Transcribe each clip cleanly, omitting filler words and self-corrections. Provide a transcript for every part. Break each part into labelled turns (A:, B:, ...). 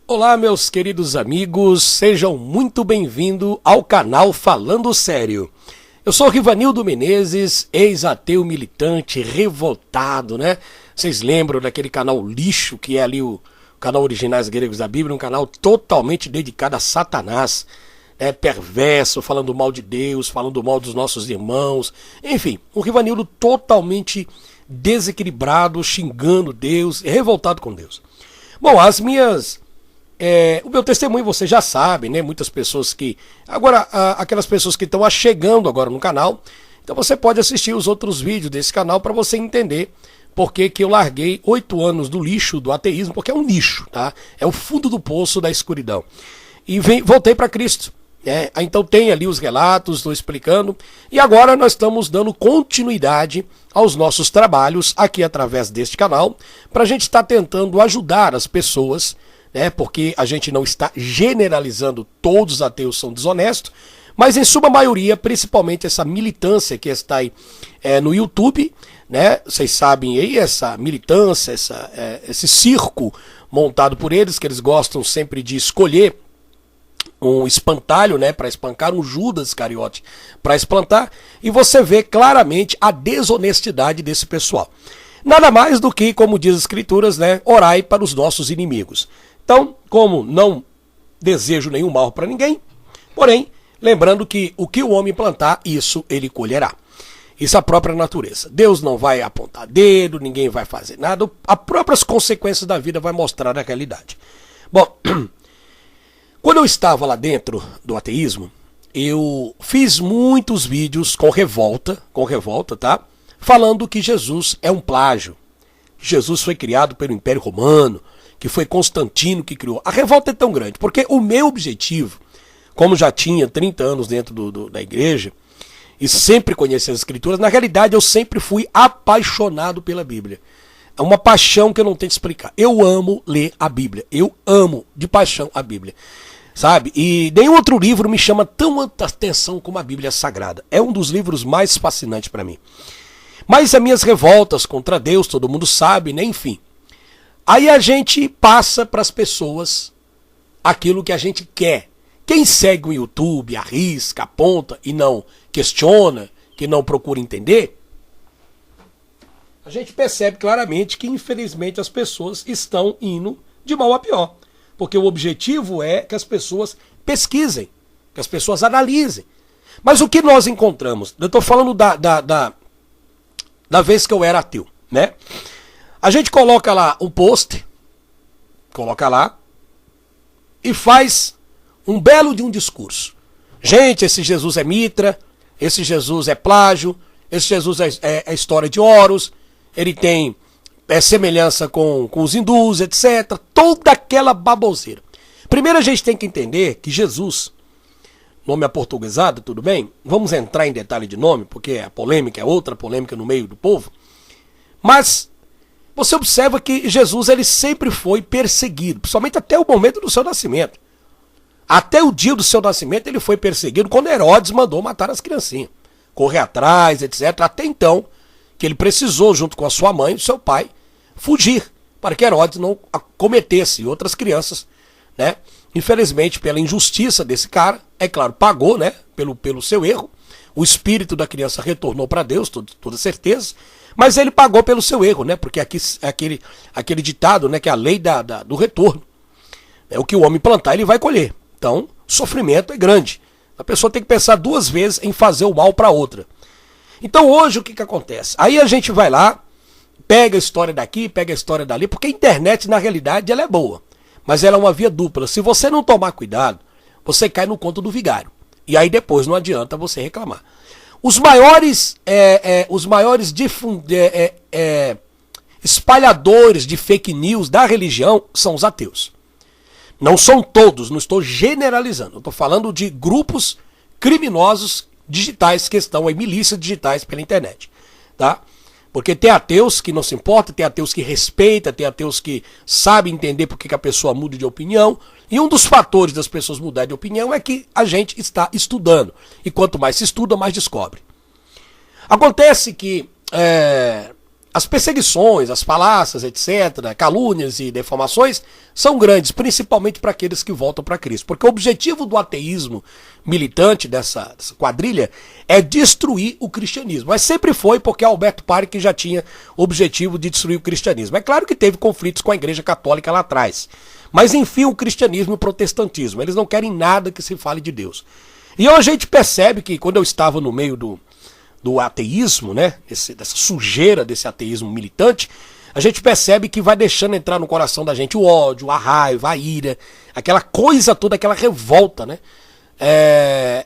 A: Olá, meus queridos amigos, sejam muito bem-vindos ao canal Falando Sério. Eu sou Rivanildo Menezes, ex-ateu militante, revoltado, né? Vocês lembram daquele canal lixo que é ali o canal Originais Gregos da Bíblia, um canal totalmente dedicado a Satanás, perverso, falando mal de Deus, falando mal dos nossos irmãos, enfim, um Rivanildo totalmente desequilibrado, xingando Deus, revoltado com Deus. Bom, o meu testemunho você já sabe, né? Muitas pessoas que... Agora, aquelas pessoas que estão chegando agora no canal, então você pode assistir os outros vídeos desse canal para você entender por que eu larguei 8 anos do lixo do ateísmo, porque é um lixo, tá? É o fundo do poço da escuridão. E voltei para Cristo. Então tem ali os relatos, estou explicando. E agora nós estamos dando continuidade aos nossos trabalhos aqui através deste canal, para a gente estar tentando ajudar as pessoas, porque a gente não está generalizando todos os ateus são desonestos, mas em sua maioria, principalmente essa militância que está aí no YouTube, né? Vocês sabem aí, essa militância, esse circo montado por eles, que eles gostam sempre de escolher um espantalho, né, para espancar, um Judas Iscariote para esplantar, e você vê claramente a desonestidade desse pessoal. Nada mais do que, como diz as escrituras, né, orai para os nossos inimigos. Então, como não desejo nenhum mal para ninguém, porém, lembrando que o que o homem plantar, isso ele colherá. Isso é a própria natureza. Deus não vai apontar dedo, ninguém vai fazer nada, as próprias consequências da vida vai mostrar a realidade. Bom, quando eu estava lá dentro do ateísmo, eu fiz muitos vídeos com revolta, tá? Falando que Jesus é um plágio. Jesus foi criado pelo Império Romano, que foi Constantino que criou. A revolta é tão grande, porque o meu objetivo, como já tinha 30 anos dentro da igreja, e sempre conheci as escrituras, na realidade eu sempre fui apaixonado pela Bíblia. É uma paixão que eu não tenho que explicar. Eu amo ler a Bíblia, eu amo de paixão a Bíblia, sabe? E nenhum outro livro me chama tanta atenção como a Bíblia Sagrada. É um dos livros mais fascinantes para mim. Mas as minhas revoltas contra Deus, todo mundo sabe, né? Enfim. Aí a gente passa para as pessoas aquilo que a gente quer. Quem segue o YouTube, arrisca, aponta e não questiona, que não procura entender, a gente percebe claramente que infelizmente as pessoas estão indo de mal a pior. Porque o objetivo é que as pessoas pesquisem, que as pessoas analisem. Mas o que nós encontramos? Eu estou falando da vez que eu era ateu, né? A gente coloca lá um post, coloca lá, e faz um belo de um discurso. Gente, esse Jesus é mitra, esse Jesus é plágio, esse Jesus é história de Horus, ele tem semelhança com os hindus, etc. Toda aquela baboseira. Primeiro a gente tem que entender que Jesus, nome aportuguesado, tudo bem? Vamos entrar em detalhe de nome, porque a polêmica é outra polêmica no meio do povo. Mas você observa que Jesus ele sempre foi perseguido, principalmente até o momento do seu nascimento. Até o dia do seu nascimento ele foi perseguido quando Herodes mandou matar as criancinhas. Correr atrás, etc. Até então, que ele precisou, junto com a sua mãe e o seu pai, fugir, para que Herodes não cometesse outras crianças, né? Infelizmente, pela injustiça desse cara, é claro, pagou, né? Pelo seu erro. O espírito da criança retornou para Deus, toda certeza. Mas ele pagou pelo seu erro, né? Porque aqui aquele ditado, né? Que é a lei do retorno. É o que o homem plantar, ele vai colher. Então, o sofrimento é grande. A pessoa tem que pensar 2 vezes em fazer o mal para outra. Então hoje o que acontece? Aí a gente vai lá, pega a história daqui, pega a história dali, porque a internet na realidade ela é boa, mas ela é uma via dupla. Se você não tomar cuidado, você cai no conto do vigário. E aí depois não adianta você reclamar. Os maiores espalhadores de fake news da religião são os ateus. Não são todos, não estou generalizando. Estou falando de grupos criminosos digitais que estão aí, milícias digitais pela internet, tá? Porque tem ateus que não se importam, tem ateus que respeitam, tem ateus que sabem entender por que a pessoa muda de opinião. E um dos fatores das pessoas mudarem de opinião é que a gente está estudando. E quanto mais se estuda, mais descobre. Acontece que as perseguições, as falácias, etc., calúnias e deformações são grandes, principalmente para aqueles que voltam para Cristo. Porque o objetivo do ateísmo militante, dessa quadrilha, é destruir o cristianismo. Mas sempre foi porque Alberto Parque já tinha o objetivo de destruir o cristianismo. É claro que teve conflitos com a Igreja Católica lá atrás. Mas enfim, o cristianismo e o protestantismo, eles não querem nada que se fale de Deus. E hoje a gente percebe que quando eu estava no meio do ateísmo, né, dessa sujeira desse ateísmo militante, a gente percebe que vai deixando entrar no coração da gente o ódio, a raiva, a ira, aquela coisa toda, aquela revolta, né?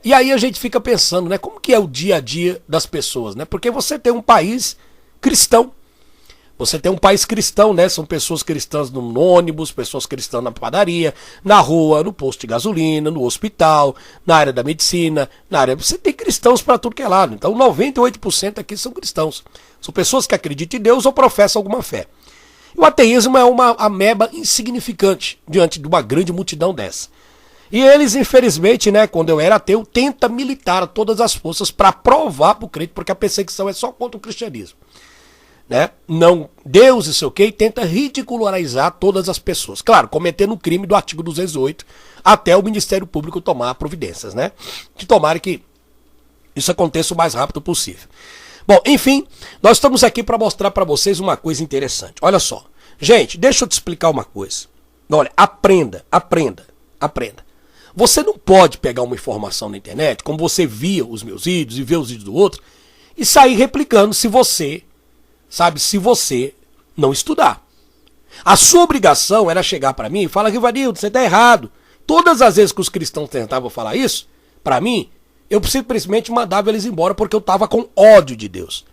A: E aí a gente fica pensando, né, como que é o dia a dia das pessoas, né? Porque você tem um país cristão, né? São pessoas cristãs no ônibus, pessoas cristãs na padaria, na rua, no posto de gasolina, no hospital, na área da medicina, na área... Você tem cristãos para tudo que é lado. Então 98% aqui são cristãos. São pessoas que acreditam em Deus ou professam alguma fé. E o ateísmo é uma ameba insignificante diante de uma grande multidão dessa. E eles, infelizmente, né, quando eu era ateu, tentam militar todas as forças para provar para o crente, porque a perseguição é só contra o cristianismo. Né? Não, Deus e sei o que, e tenta ridicularizar todas as pessoas. Claro, cometendo o crime do artigo 208 até o Ministério Público tomar providências, né? Que tomara que isso aconteça o mais rápido possível. Bom, enfim, nós estamos aqui para mostrar para vocês uma coisa interessante. Olha só. Gente, deixa eu te explicar uma coisa. Olha, aprenda. Você não pode pegar uma informação na internet, como você via os meus vídeos e vê os vídeos do outro, e sair replicando se você não estudar. A sua obrigação era chegar para mim e falar: Rivanildo, você está errado. Todas as vezes que os cristãos tentavam falar isso, para mim, eu simplesmente mandava eles embora porque eu estava com ódio de Deus.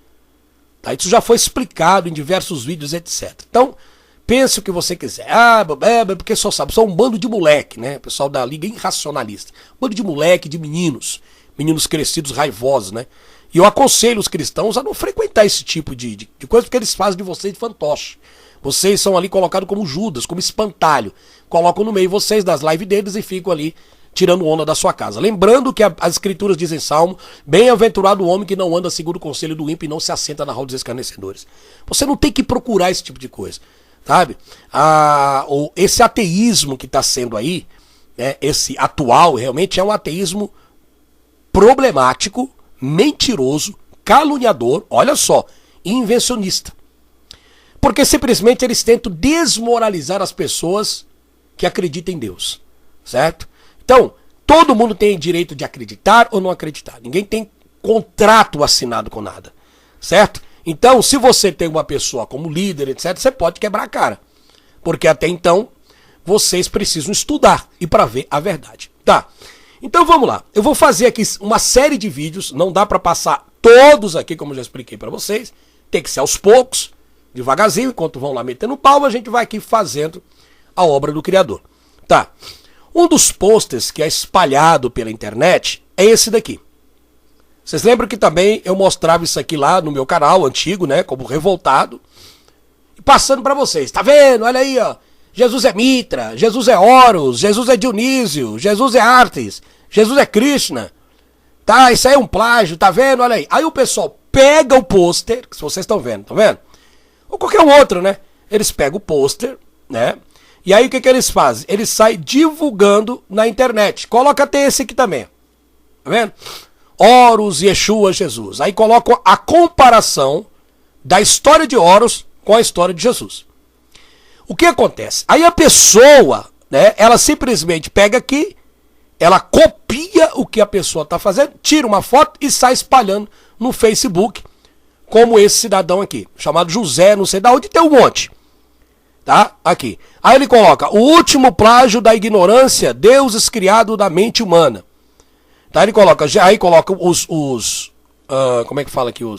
A: Tá? Isso já foi explicado em diversos vídeos, etc. Então, pense o que você quiser. Porque só sabe, são um bando de moleque, né? O pessoal da Liga Irracionalista. Um bando de moleque, de meninos crescidos raivosos, né? E eu aconselho os cristãos a não frequentar esse tipo de coisa, porque eles fazem de vocês de fantoche. Vocês são ali colocados como Judas, como espantalho. Colocam no meio vocês das lives deles e ficam ali tirando onda da sua casa. Lembrando que as escrituras dizem em Salmo: bem-aventurado o homem que não anda segundo o conselho do ímpio e não se assenta na roda dos escarnecedores. Você não tem que procurar esse tipo de coisa, sabe? Esse ateísmo que está sendo aí, né, esse atual, realmente é um ateísmo problemático, mentiroso, caluniador, olha só, invencionista. Porque simplesmente eles tentam desmoralizar as pessoas que acreditam em Deus, certo? Então, todo mundo tem direito de acreditar ou não acreditar. Ninguém tem contrato assinado com nada, certo? Então, se você tem uma pessoa como líder, etc., você pode quebrar a cara. Porque até então, vocês precisam estudar e para ver a verdade. Tá? Então vamos lá, eu vou fazer aqui uma série de vídeos, não dá para passar todos aqui, como eu já expliquei para vocês, tem que ser aos poucos, devagarzinho, enquanto vão lá metendo pau, a gente vai aqui fazendo a obra do Criador. Tá, um dos posters que é espalhado pela internet é esse daqui. Vocês lembram que também eu mostrava isso aqui lá no meu canal antigo, né, como revoltado, e passando para vocês, tá vendo, olha aí, ó. Jesus é Mitra, Jesus é Horus, Jesus é Dionísio, Jesus é Artes, Jesus é Krishna. Tá, isso aí é um plágio, tá vendo? Olha aí. Aí o pessoal pega o pôster, que vocês estão vendo, tá vendo? Ou qualquer um outro, né? Eles pegam o pôster, né? E aí o que eles fazem? Eles saem divulgando na internet. Coloca até esse aqui também. Tá vendo? Horus, Yeshua, Jesus. Aí colocam a comparação da história de Horus com a história de Jesus. O que acontece? Aí a pessoa, né, ela simplesmente pega aqui, ela copia o que a pessoa está fazendo, tira uma foto e sai espalhando no Facebook, como esse cidadão aqui, chamado José, não sei de onde, tem um monte. Tá? Aqui. Aí ele coloca: o último plágio da ignorância, deuses criados da mente humana. Tá? Ele coloca, aí coloca como é que fala aqui? O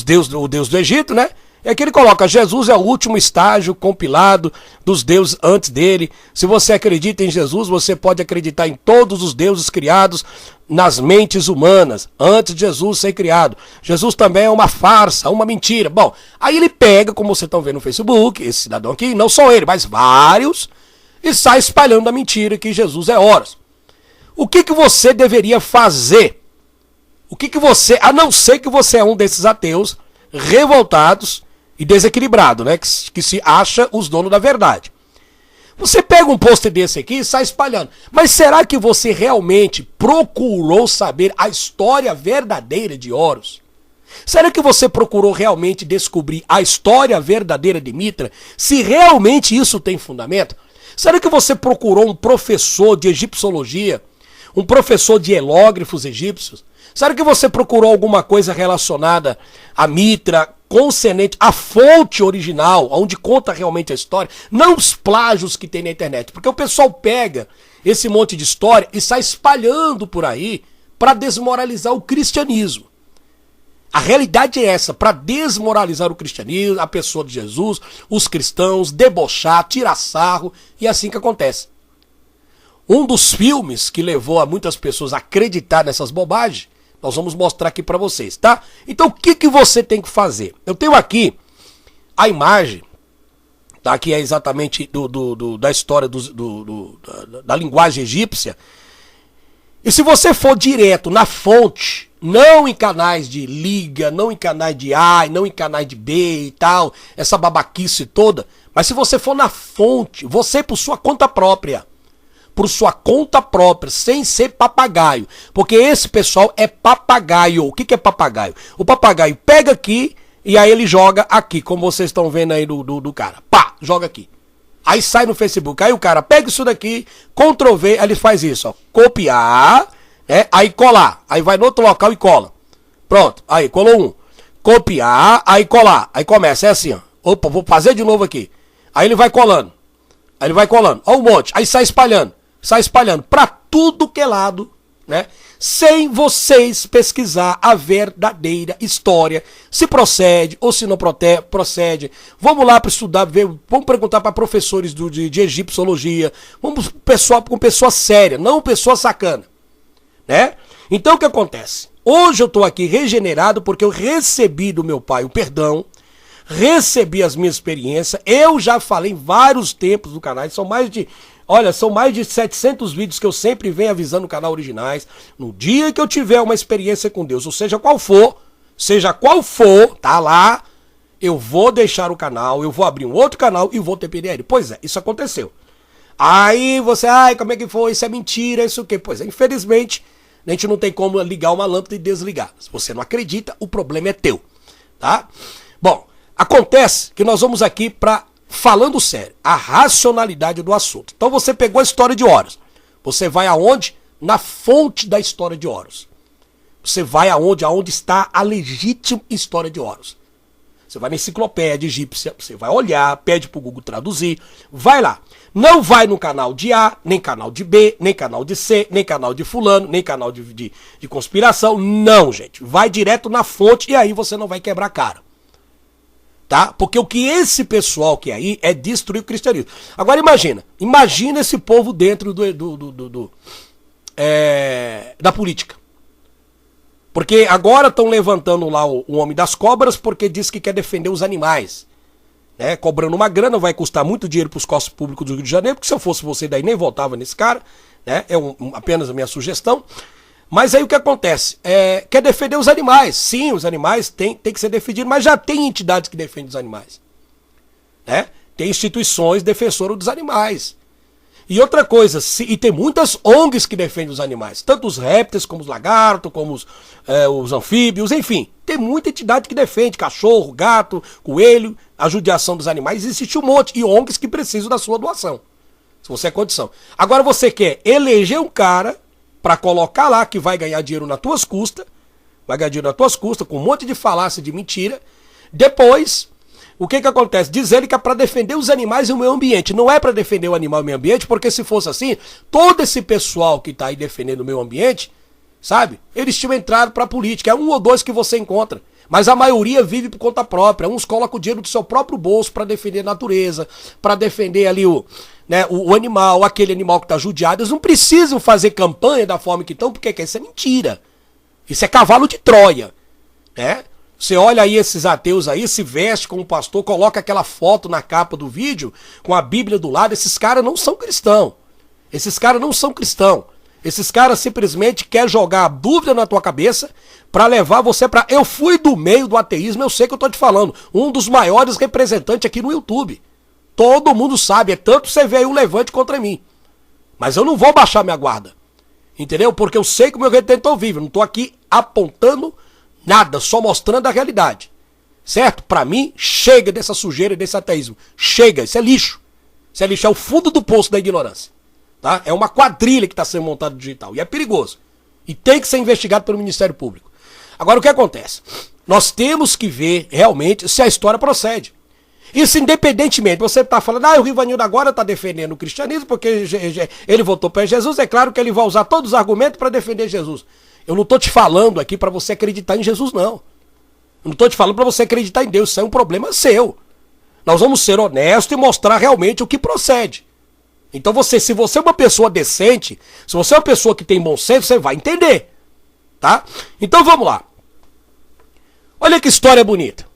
A: Deus do Egito, né? É que ele coloca: Jesus é o último estágio compilado dos deuses antes dele. Se você acredita em Jesus, você pode acreditar em todos os deuses criados nas mentes humanas, antes de Jesus ser criado. Jesus também é uma farsa, uma mentira. Bom, aí ele pega, como vocês estão vendo no Facebook, esse cidadão aqui, não só ele, mas vários, e sai espalhando a mentira que Jesus é Horus. O que você deveria fazer? O que você, a não ser que você é um desses ateus, revoltados e desequilibrados, né? Que se acha os donos da verdade. Você pega um pôster desse aqui e sai espalhando. Mas será que você realmente procurou saber a história verdadeira de Horus? Será que você procurou realmente descobrir a história verdadeira de Mitra? Se realmente isso tem fundamento? Será que você procurou um professor de egiptologia? Um professor de hieróglifos egípcios? Será que você procurou alguma coisa relacionada a Mitra, concernente à fonte original, onde conta realmente a história? Não os plágios que tem na internet. Porque o pessoal pega esse monte de história e sai espalhando por aí para desmoralizar o cristianismo. A realidade é essa, para desmoralizar o cristianismo, a pessoa de Jesus, os cristãos, debochar, tirar sarro, e é assim que acontece. Um dos filmes que levou a muitas pessoas a acreditar nessas bobagens, nós vamos mostrar aqui para vocês, tá? Então o que você tem que fazer? Eu tenho aqui a imagem, tá? Que é exatamente da história da linguagem egípcia. E se você for direto na fonte, não em canais de liga, não em canais de A, não em canais de B e tal, essa babaquice toda, mas se você for na fonte, você por sua conta própria, sem ser papagaio, porque esse pessoal é papagaio. O que é papagaio? O papagaio pega aqui e aí ele joga aqui, como vocês estão vendo aí do cara. Pá, joga aqui. Aí sai no Facebook, aí o cara pega isso daqui, Ctrl+V, aí ele faz isso, ó, copiar, aí colar, aí vai no outro local e cola. Pronto, aí colou um. Copiar, aí colar, aí começa, é assim, ó. Opa, vou fazer de novo aqui. Aí ele vai colando, ó um monte, aí sai espalhando pra tudo que é lado, né? Sem vocês pesquisar a verdadeira história, se procede ou se não procede. Vamos lá para estudar, vamos perguntar para professores de egiptologia, vamos com pessoa séria, não pessoa sacana, né? Então o que acontece? Hoje eu estou aqui regenerado porque eu recebi do meu pai o perdão, recebi as minhas experiências, eu já falei em vários tempos do canal, são mais de 700 vídeos que eu sempre venho avisando no canal Originais. No dia que eu tiver uma experiência com Deus, ou seja qual for, tá lá, eu vou deixar o canal, eu vou abrir um outro canal e vou ter PDL. Pois é, isso aconteceu. Aí você, como é que foi? Isso é mentira, isso o quê? Pois é, infelizmente, a gente não tem como ligar uma lâmpada e desligar. Se você não acredita, o problema é teu, tá? Bom, acontece que nós vamos aqui para... Falando sério, a racionalidade do assunto. Então você pegou a história de Horus. Você vai aonde? Na fonte da história de Horus. Você vai aonde está a legítima história de Horus. Você vai na enciclopédia egípcia, você vai olhar, pede pro Google traduzir, vai lá. Não vai no canal de A, nem canal de B, nem canal de C, nem canal de fulano, nem canal de conspiração. Não, gente. Vai direto na fonte e aí você não vai quebrar a cara. Tá? Porque o que esse pessoal quer aí é destruir o cristianismo. Agora imagina esse povo dentro da política. Porque agora estão levantando lá o homem das cobras porque diz que quer defender os animais. Né? Cobrando uma grana, vai custar muito dinheiro para os cofres públicos do Rio de Janeiro, porque se eu fosse você daí nem votava nesse cara. Né? É apenas a minha sugestão. Mas aí o que acontece? Quer defender os animais. Sim, os animais têm que ser defendidos, mas já tem entidades que defendem os animais. Né? Tem instituições defensoras dos animais. E outra coisa, e tem muitas ONGs que defendem os animais. Tanto os répteis, como os lagartos, como os anfíbios, enfim. Tem muita entidade que defende cachorro, gato, coelho, a judiação dos animais. Existe um monte. E ONGs que precisam da sua doação. Se você é condição. Agora você quer eleger um cara para colocar lá que vai ganhar dinheiro nas tuas custas, com um monte de falácia de mentira. Depois, o que acontece? Diz ele que é para defender os animais e o meio ambiente. Não é para defender o animal e o meio ambiente, porque se fosse assim, todo esse pessoal que está aí defendendo o meio ambiente, sabe? Eles tinham entrado para a política. É um ou dois que você encontra. Mas a maioria vive por conta própria. Uns colocam o dinheiro do seu próprio bolso para defender a natureza, para defender ali o animal, aquele animal que está judiado. Eles não precisam fazer campanha da forma que estão, porque isso é mentira. Isso é cavalo de Troia. Né? Você olha aí esses ateus aí, se veste como pastor, coloca aquela foto na capa do vídeo, com a Bíblia do lado. Esses caras não são cristãos. Esses caras simplesmente querem jogar a dúvida na tua cabeça para levar você para... Eu fui do meio do ateísmo, eu sei que eu tô te falando. Um dos maiores representantes aqui no YouTube. Todo mundo sabe, é tanto você vê aí um levante contra mim. Mas eu não vou baixar minha guarda. Entendeu? Porque eu sei que o meu Redentor vive. Eu não tô aqui apontando nada, só mostrando a realidade. Certo? Para mim, chega dessa sujeira e desse ateísmo. Chega, isso é lixo. Isso é lixo, é o fundo do poço da ignorância. Tá? É uma quadrilha que está sendo montada no digital. E é perigoso. E tem que ser investigado pelo Ministério Público. Agora, o que acontece? Nós temos que ver realmente se a história procede. Isso independentemente. Você está falando, o Rivanildo agora está defendendo o cristianismo porque ele votou para Jesus. É claro que ele vai usar todos os argumentos para defender Jesus. Eu não estou te falando aqui para você acreditar em Jesus, não. Eu não estou te falando para você acreditar em Deus. Isso é um problema seu. Nós vamos ser honestos e mostrar realmente o que procede. Então se você é uma pessoa decente, se você é uma pessoa que tem bom senso, você vai entender. Tá? Então vamos lá. Olha que história bonita.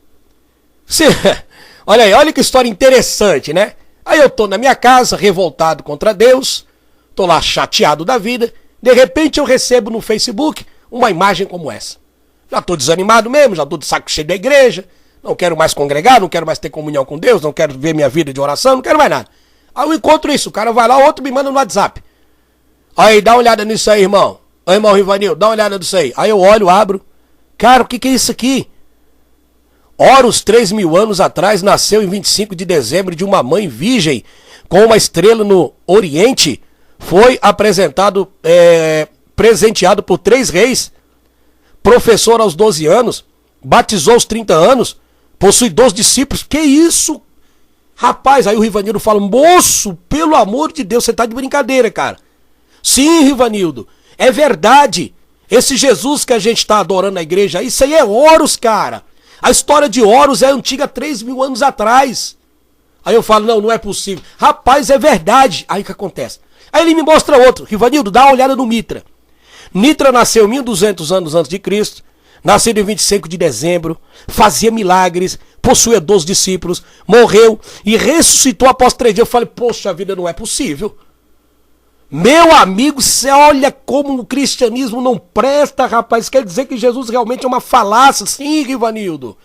A: Olha aí, olha que história interessante, né? Aí eu tô na minha casa, revoltado contra Deus, tô lá chateado da vida, de repente eu recebo no Facebook uma imagem como essa. Já tô desanimado mesmo, já tô de saco cheio da igreja, não quero mais congregar, não quero mais ter comunhão com Deus, não quero ver minha vida de oração, não quero mais nada. Aí eu encontro isso, o cara vai lá, outro me manda no WhatsApp. Aí, dá uma olhada nisso aí, irmão. Aí, irmão Rivanildo, dá uma olhada nisso aí. Aí eu olho, abro. Cara, o que é isso aqui? Horus, 3.000 anos atrás, nasceu em 25 de dezembro de uma mãe virgem com uma estrela no Oriente. Foi presenteado por 3 reis. Professor aos 12 anos. Batizou aos 30 anos. Possui 12 discípulos. Que isso? Rapaz, aí o Rivanildo fala, moço, pelo amor de Deus, você tá de brincadeira, cara. Sim, Rivanildo, é verdade. Esse Jesus que a gente tá adorando na igreja, isso aí é Horus, cara. A história de Horus é antiga 3.000 anos atrás. Aí eu falo, não é possível. Rapaz, é verdade. Aí o que acontece? Aí ele me mostra outro. Rivanildo, dá uma olhada no Mitra. Mitra nasceu 1.200 anos antes de Cristo. Nascido em 25 de dezembro. Fazia milagres. Possuía 12 discípulos. Morreu e ressuscitou após 3 dias. Eu falei, poxa vida, não é possível. Meu amigo, você olha como o cristianismo não presta, rapaz. Quer dizer que Jesus realmente é uma falácia. Sim, Rivanildo.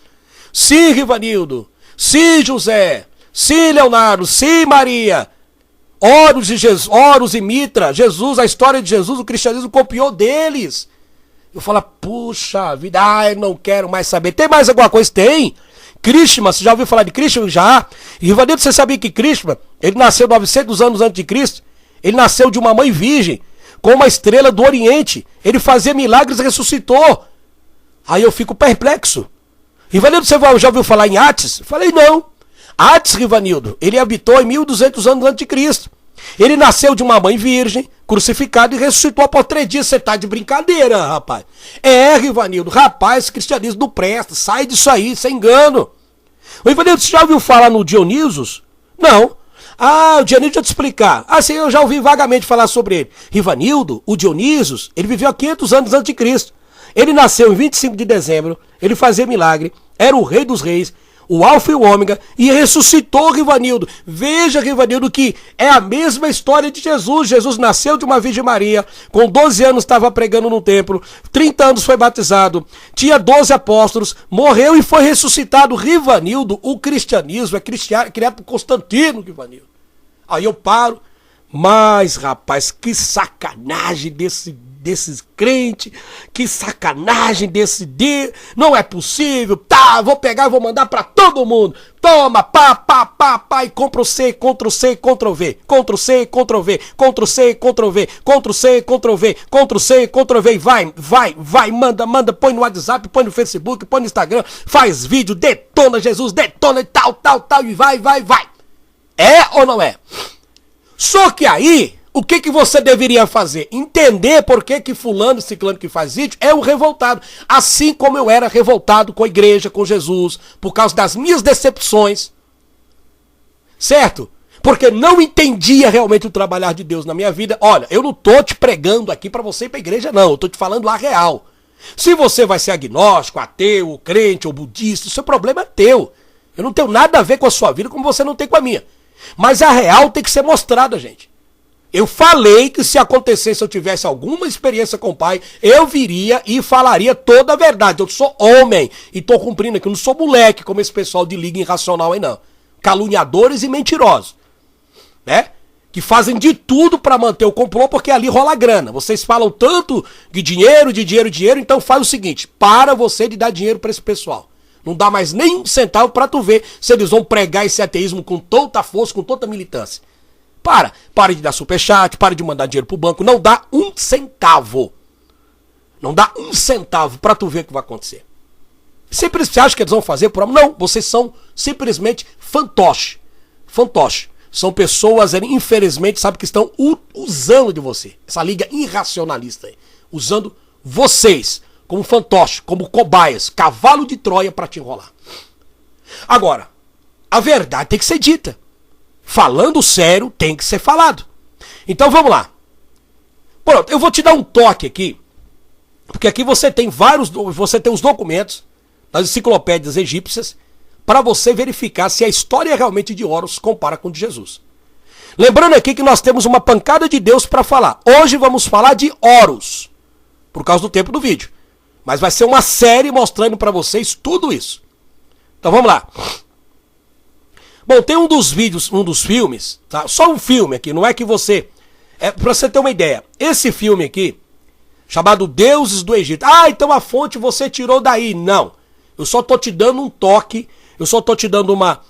A: Sim, Rivanildo. Sim, José. Sim, Leonardo. Sim, Maria. Horus e Mitra. Jesus, a história de Jesus, o cristianismo copiou deles. Eu falo, puxa vida, eu não quero mais saber. Tem mais alguma coisa? Tem. Krishna, você já ouviu falar de Krishna? Já. E Rivanildo, você sabia que Krishna, ele nasceu 900 anos antes de Cristo? Ele nasceu de uma mãe virgem, com uma estrela do Oriente. Ele fazia milagres e ressuscitou. Aí eu fico perplexo. Rivanildo, você já ouviu falar em Atis? Eu falei, não. Atis, Rivanildo, ele habitou em 1.200 anos antes de Cristo. Ele nasceu de uma mãe virgem, crucificado e ressuscitou após 3 dias. Você tá de brincadeira, rapaz. É, Rivanildo, rapaz, cristianismo não presta. Sai disso aí, isso é engano. O Rivanildo, você já ouviu falar no Dionisos? Não. O Dionísio, deixa eu te explicar. Sim, eu já ouvi vagamente falar sobre ele. Rivanildo, o Dionisos, ele viveu há 500 anos antes de Cristo. Ele nasceu em 25 de dezembro, ele fazia milagre, era o rei dos reis, o alfa e o ômega, e ressuscitou Rivanildo. Veja, Rivanildo, que é a mesma história de Jesus. Jesus nasceu de uma Virgem Maria, com 12 anos estava pregando no templo, 30 anos foi batizado, tinha 12 apóstolos, morreu e foi ressuscitado. Rivanildo, o cristianismo é criado por Constantino, Rivanildo. Aí eu paro, mas rapaz, que sacanagem desses crentes, que sacanagem desse Deus, não é possível, tá, vou pegar e vou mandar pra todo mundo, toma, pá, e Ctrl+C, Ctrl+C, Ctrl+V, Ctrl+C, Ctrl+V, Ctrl+C, Ctrl+V, Ctrl+C, Ctrl+V, Ctrl+C, Ctrl+V, e vai, manda, põe no WhatsApp, põe no Facebook, põe no Instagram, faz vídeo, detona Jesus, detona e tal, e vai. É ou não é? Só que aí, o que você deveria fazer? Entender por que fulano e ciclano que faz vídeo é um revoltado. Assim como eu era revoltado com a igreja, com Jesus, por causa das minhas decepções. Certo? Porque não entendia realmente o trabalhar de Deus na minha vida. Olha, eu não tô te pregando aqui para você ir pra igreja, não. Eu tô te falando a real. Se você vai ser agnóstico, ateu, crente ou budista, o seu problema é teu. Eu não tenho nada a ver com a sua vida como você não tem com a minha. Mas a real tem que ser mostrada, gente. Eu falei que se acontecesse, eu tivesse alguma experiência com o Pai, eu viria e falaria toda a verdade. Eu sou homem e tô cumprindo aqui. Eu não sou moleque, como esse pessoal de liga irracional aí, não. Caluniadores e mentirosos, né? Que fazem de tudo para manter o complô, porque ali rola grana. Vocês falam tanto de dinheiro, então faz o seguinte, para você de dar dinheiro para esse pessoal. Não dá mais nem um centavo para tu ver se eles vão pregar esse ateísmo com tanta força, com tanta militância. Para de dar superchat, para de mandar dinheiro pro banco, não dá um centavo. Não dá um centavo para tu ver o que vai acontecer. Sempre você acha que eles vão fazer por amor? Não, vocês são simplesmente fantoche. Fantoche. São pessoas, infelizmente, sabe, que estão usando de você. Essa liga irracionalista aí. Usando vocês como fantoche, como cobaias, cavalo de Troia para te enrolar. Agora, a verdade tem que ser dita. Falando sério, tem que ser falado. Então vamos lá. Pronto, eu vou te dar um toque aqui. Porque aqui você tem os documentos das enciclopédias egípcias para você verificar se a história realmente de Horus compara com a de Jesus. Lembrando aqui que nós temos uma pancada de Deus para falar. Hoje vamos falar de Horus, por causa do tempo do vídeo. Mas vai ser uma série mostrando para vocês tudo isso. Então vamos lá. Bom, tem um dos filmes, tá? Só um filme aqui, não é que você... pra você ter uma ideia, esse filme aqui, chamado Deuses do Egito. Ah, então a fonte você tirou daí. Não. Eu só tô te dando um toque, eu só tô te dando uma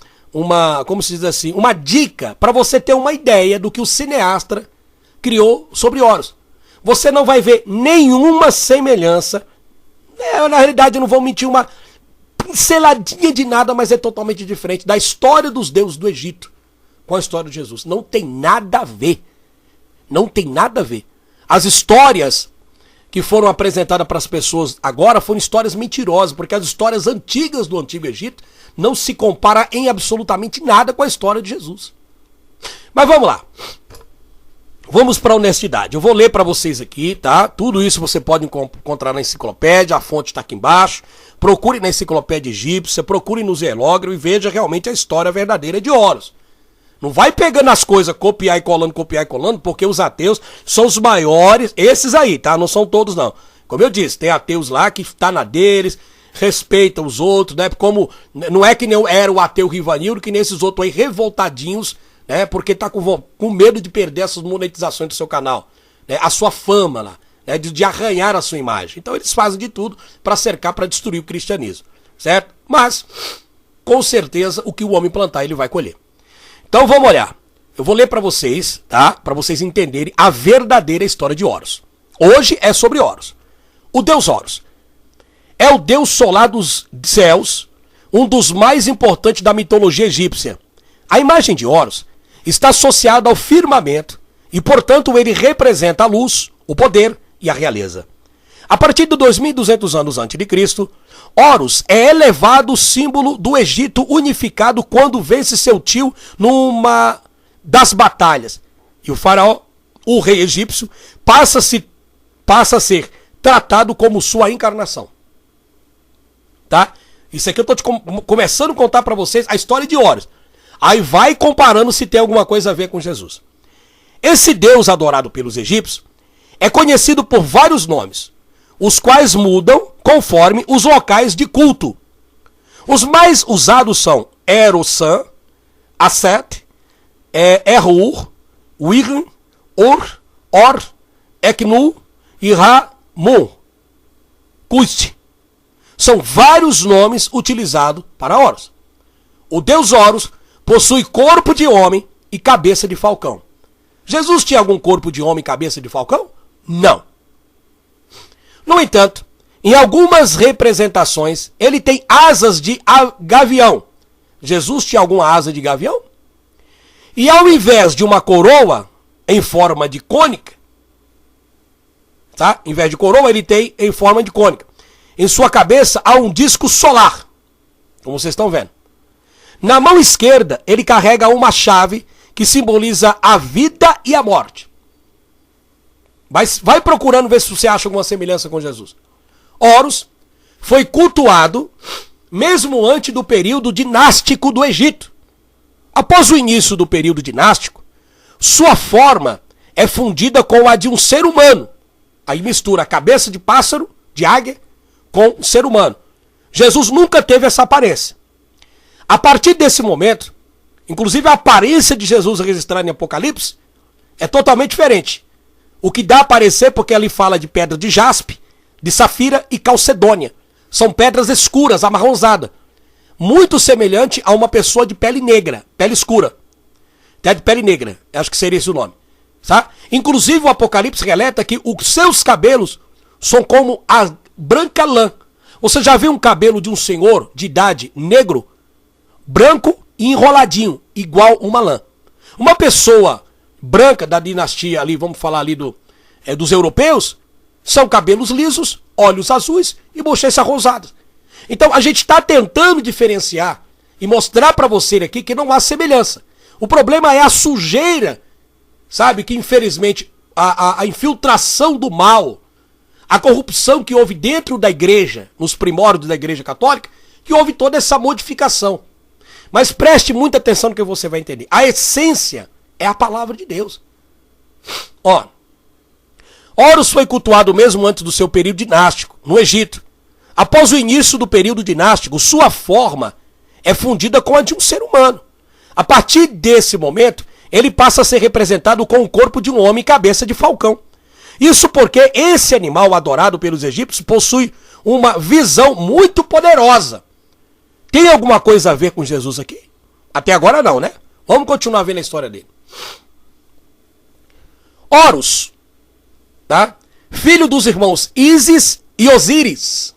A: como se diz assim, uma dica para você ter uma ideia do que o cineasta criou sobre Horus. Você não vai ver nenhuma semelhança, na realidade eu não vou mentir, uma pinceladinha de nada, mas é totalmente diferente da história dos deuses do Egito com a história de Jesus. Não tem nada a ver. Não tem nada a ver. As histórias que foram apresentadas para as pessoas agora foram histórias mentirosas, porque as histórias antigas do Antigo Egito não se compara em absolutamente nada com a história de Jesus. Mas vamos lá. Vamos para a honestidade. Eu vou ler para vocês aqui, tá? Tudo isso você pode encontrar na enciclopédia, a fonte está aqui embaixo. Procure na enciclopédia egípcia, procure no Zelógrafo e veja realmente a história verdadeira de Horus. Não vai pegando as coisas, copiar e colando, porque os ateus são os maiores, esses aí, tá? Não são todos, não. Como eu disse, tem ateus lá que tá na deles, respeitam os outros, né? Como, não é que nem era o ateu Rivanildo, que nem esses outros aí revoltadinhos, né? Porque tá com medo de perder essas monetizações do seu canal, né? A sua fama lá, né? De arranhar a sua imagem. Então eles fazem de tudo para cercar, para destruir o cristianismo, certo? Mas, com certeza, o que o homem plantar, ele vai colher. Então vamos olhar. Eu vou ler para vocês, tá? Para vocês entenderem a verdadeira história de Horus. Hoje é sobre Horus. O deus Horus é o deus solar dos céus, um dos mais importantes da mitologia egípcia. A imagem de Horus está associada ao firmamento e, portanto, ele representa a luz, o poder e a realeza. A partir de 2200 anos antes de Cristo, Horus é elevado símbolo do Egito unificado quando vence seu tio numa das batalhas. E o faraó, o rei egípcio, passa a ser tratado como sua encarnação. Tá? Isso aqui eu estou começando a contar para vocês a história de Horus. Aí vai comparando se tem alguma coisa a ver com Jesus. Esse deus adorado pelos egípcios é conhecido por vários nomes, os quais mudam conforme os locais de culto. Os mais usados são Erosan, Aset, Erur, Wirn, Or, Eknu e Ramon. Custe. São vários nomes utilizados para Horus. O deus Horus possui corpo de homem e cabeça de falcão. Jesus tinha algum corpo de homem e cabeça de falcão? Não. No entanto, em algumas representações, ele tem asas de gavião. Jesus tinha alguma asa de gavião? E ao invés de uma coroa em forma de cônica, tá? Em vez de coroa, ele tem em forma de cônica. Em sua cabeça há um disco solar, como vocês estão vendo. Na mão esquerda, ele carrega uma chave que simboliza a vida e a morte. Vai procurando ver se você acha alguma semelhança com Jesus. Horus foi cultuado mesmo antes do período dinástico do Egito. Após o início do período dinástico, sua forma é fundida com a de um ser humano. Aí mistura a cabeça de pássaro, de águia, com um ser humano. Jesus nunca teve essa aparência. A partir desse momento, inclusive a aparência de Jesus registrada em Apocalipse é totalmente diferente. O que dá a aparecer porque ali fala de pedra de jaspe, de safira e calcedônia. São pedras escuras, amarronzadas. Muito semelhante a uma pessoa de pele negra, pele escura. Até de pele negra, acho que seria esse o nome. Tá? Inclusive o Apocalipse relata que os seus cabelos são como a branca lã. Você já viu um cabelo de um senhor de idade negro, branco e enroladinho, igual uma lã? Uma pessoa branca da dinastia ali, vamos falar ali dos europeus, são cabelos lisos, olhos azuis e bochechas rosadas. Então a gente está tentando diferenciar e mostrar para você aqui que não há semelhança. O problema é a sujeira, sabe, que infelizmente a infiltração do mal, a corrupção que houve dentro da igreja, nos primórdios da igreja católica, que houve toda essa modificação. Mas preste muita atenção no que você vai entender. A essência é a palavra de Deus. Ó, Horus foi cultuado mesmo antes do seu período dinástico, no Egito. Após o início do período dinástico, sua forma é fundida com a de um ser humano. A partir desse momento, ele passa a ser representado com o corpo de um homem e cabeça de falcão. Isso porque esse animal adorado pelos egípcios possui uma visão muito poderosa. Tem alguma coisa a ver com Jesus aqui? Até agora não, né? Vamos continuar vendo a história dele. Horus, tá? Filho dos irmãos Ísis e Osíris.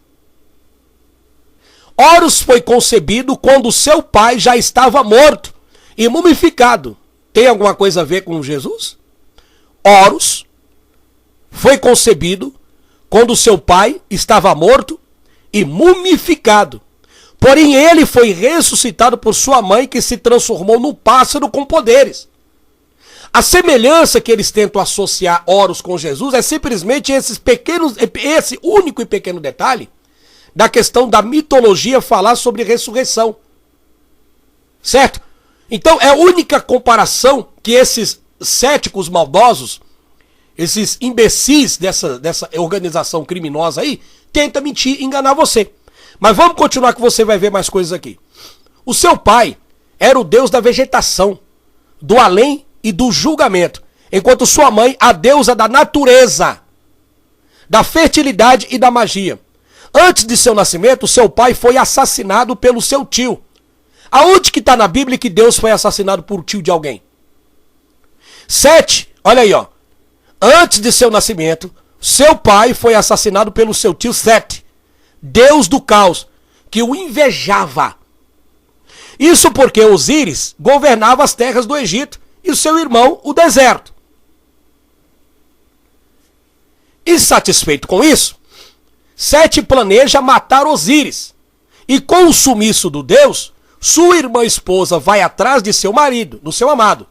A: Horus foi concebido quando seu pai já estava morto e mumificado. Tem alguma coisa a ver com Jesus? Horus foi concebido quando seu pai estava morto e mumificado. Porém, ele foi ressuscitado por sua mãe, que se transformou num pássaro com poderes. A semelhança que eles tentam associar Horus com Jesus é simplesmente esse único e pequeno detalhe da questão da mitologia falar sobre ressurreição. Certo? Então é a única comparação que esses céticos maldosos, esses imbecis dessa organização criminosa aí, tentam mentir e enganar você. Mas vamos continuar que você vai ver mais coisas aqui. O seu pai era o deus da vegetação, do além e do julgamento, enquanto sua mãe, a deusa da natureza, da fertilidade e da magia. Antes de seu nascimento, seu pai foi assassinado pelo seu tio. Aonde que está na Bíblia que Deus foi assassinado por tio de alguém? Sete, olha aí, ó. Antes de seu nascimento, seu pai foi assassinado pelo seu tio Sete, deus do caos, que o invejava. Isso porque Osíris governava as terras do Egito e o seu irmão o deserto. Insatisfeito com isso, Sete planeja matar Osíris. E com o sumiço do deus, sua irmã esposa vai atrás de seu marido, do seu amado.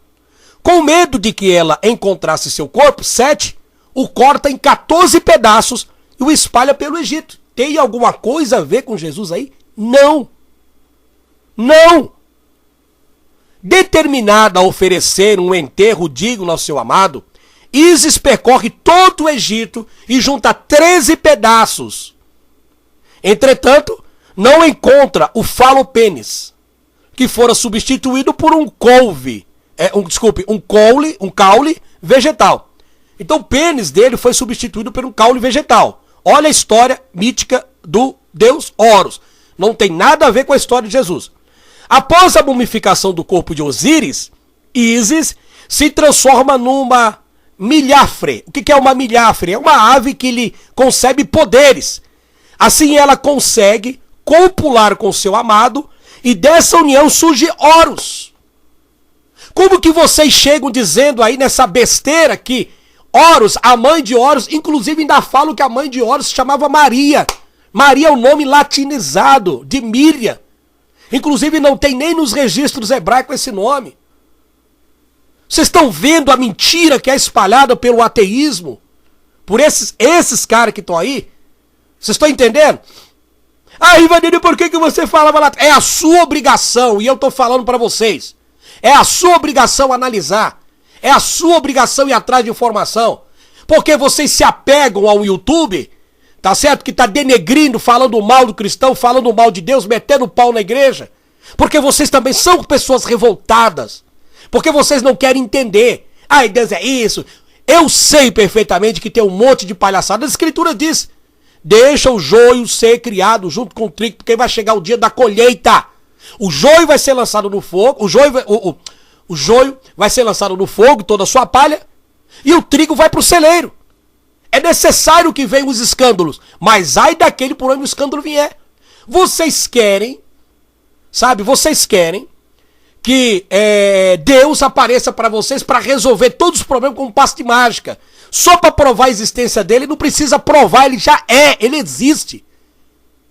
A: Com medo de que ela encontrasse seu corpo, Sete o corta em 14 pedaços e o espalha pelo Egito. Tem alguma coisa a ver com Jesus aí? Não. Não. Determinada a oferecer um enterro digno ao seu amado, Ísis percorre todo o Egito e junta 13 pedaços. Entretanto, não encontra o falopênis, que fora substituído por um couve, um caule vegetal. Então o pênis dele foi substituído por um caule vegetal. Olha a história mítica do deus Horus. Não tem nada a ver com a história de Jesus. Após a mumificação do corpo de Osíris, Ísis se transforma numa milhafre. O que é uma milhafre? É uma ave que lhe concebe poderes. Assim ela consegue copular com seu amado e dessa união surge Horus. Como que vocês chegam dizendo aí nessa besteira que Horus, a mãe de Horus, inclusive ainda falam que a mãe de Horus se chamava Maria. Maria é o nome latinizado de Míria. Inclusive não tem nem nos registros hebraicos esse nome. Vocês estão vendo a mentira que é espalhada pelo ateísmo? Por esses caras que estão aí? Vocês estão entendendo? Ah, Ivanildo, por que você falava lá? É a sua obrigação, e eu estou falando para vocês. É a sua obrigação analisar. É a sua obrigação ir atrás de informação. Porque vocês se apegam ao YouTube, tá certo? Que tá denegrindo, falando mal do cristão, falando mal de Deus, metendo pau na igreja. Porque vocês também são pessoas revoltadas. Porque vocês não querem entender. Ai, Deus é isso. Eu sei perfeitamente que tem um monte de palhaçada. A Escritura diz: deixa o joio ser criado junto com o trigo, porque vai chegar o dia da colheita. O joio vai ser lançado no fogo, o joio vai ser lançado no fogo, toda a sua palha, e o trigo vai para o celeiro. É necessário que venham os escândalos, mas ai daquele por onde o escândalo vier. Vocês querem, sabe, vocês querem que Deus apareça para vocês para resolver todos os problemas com um passe de mágica. Só para provar a existência dele, não precisa provar, ele já ele existe.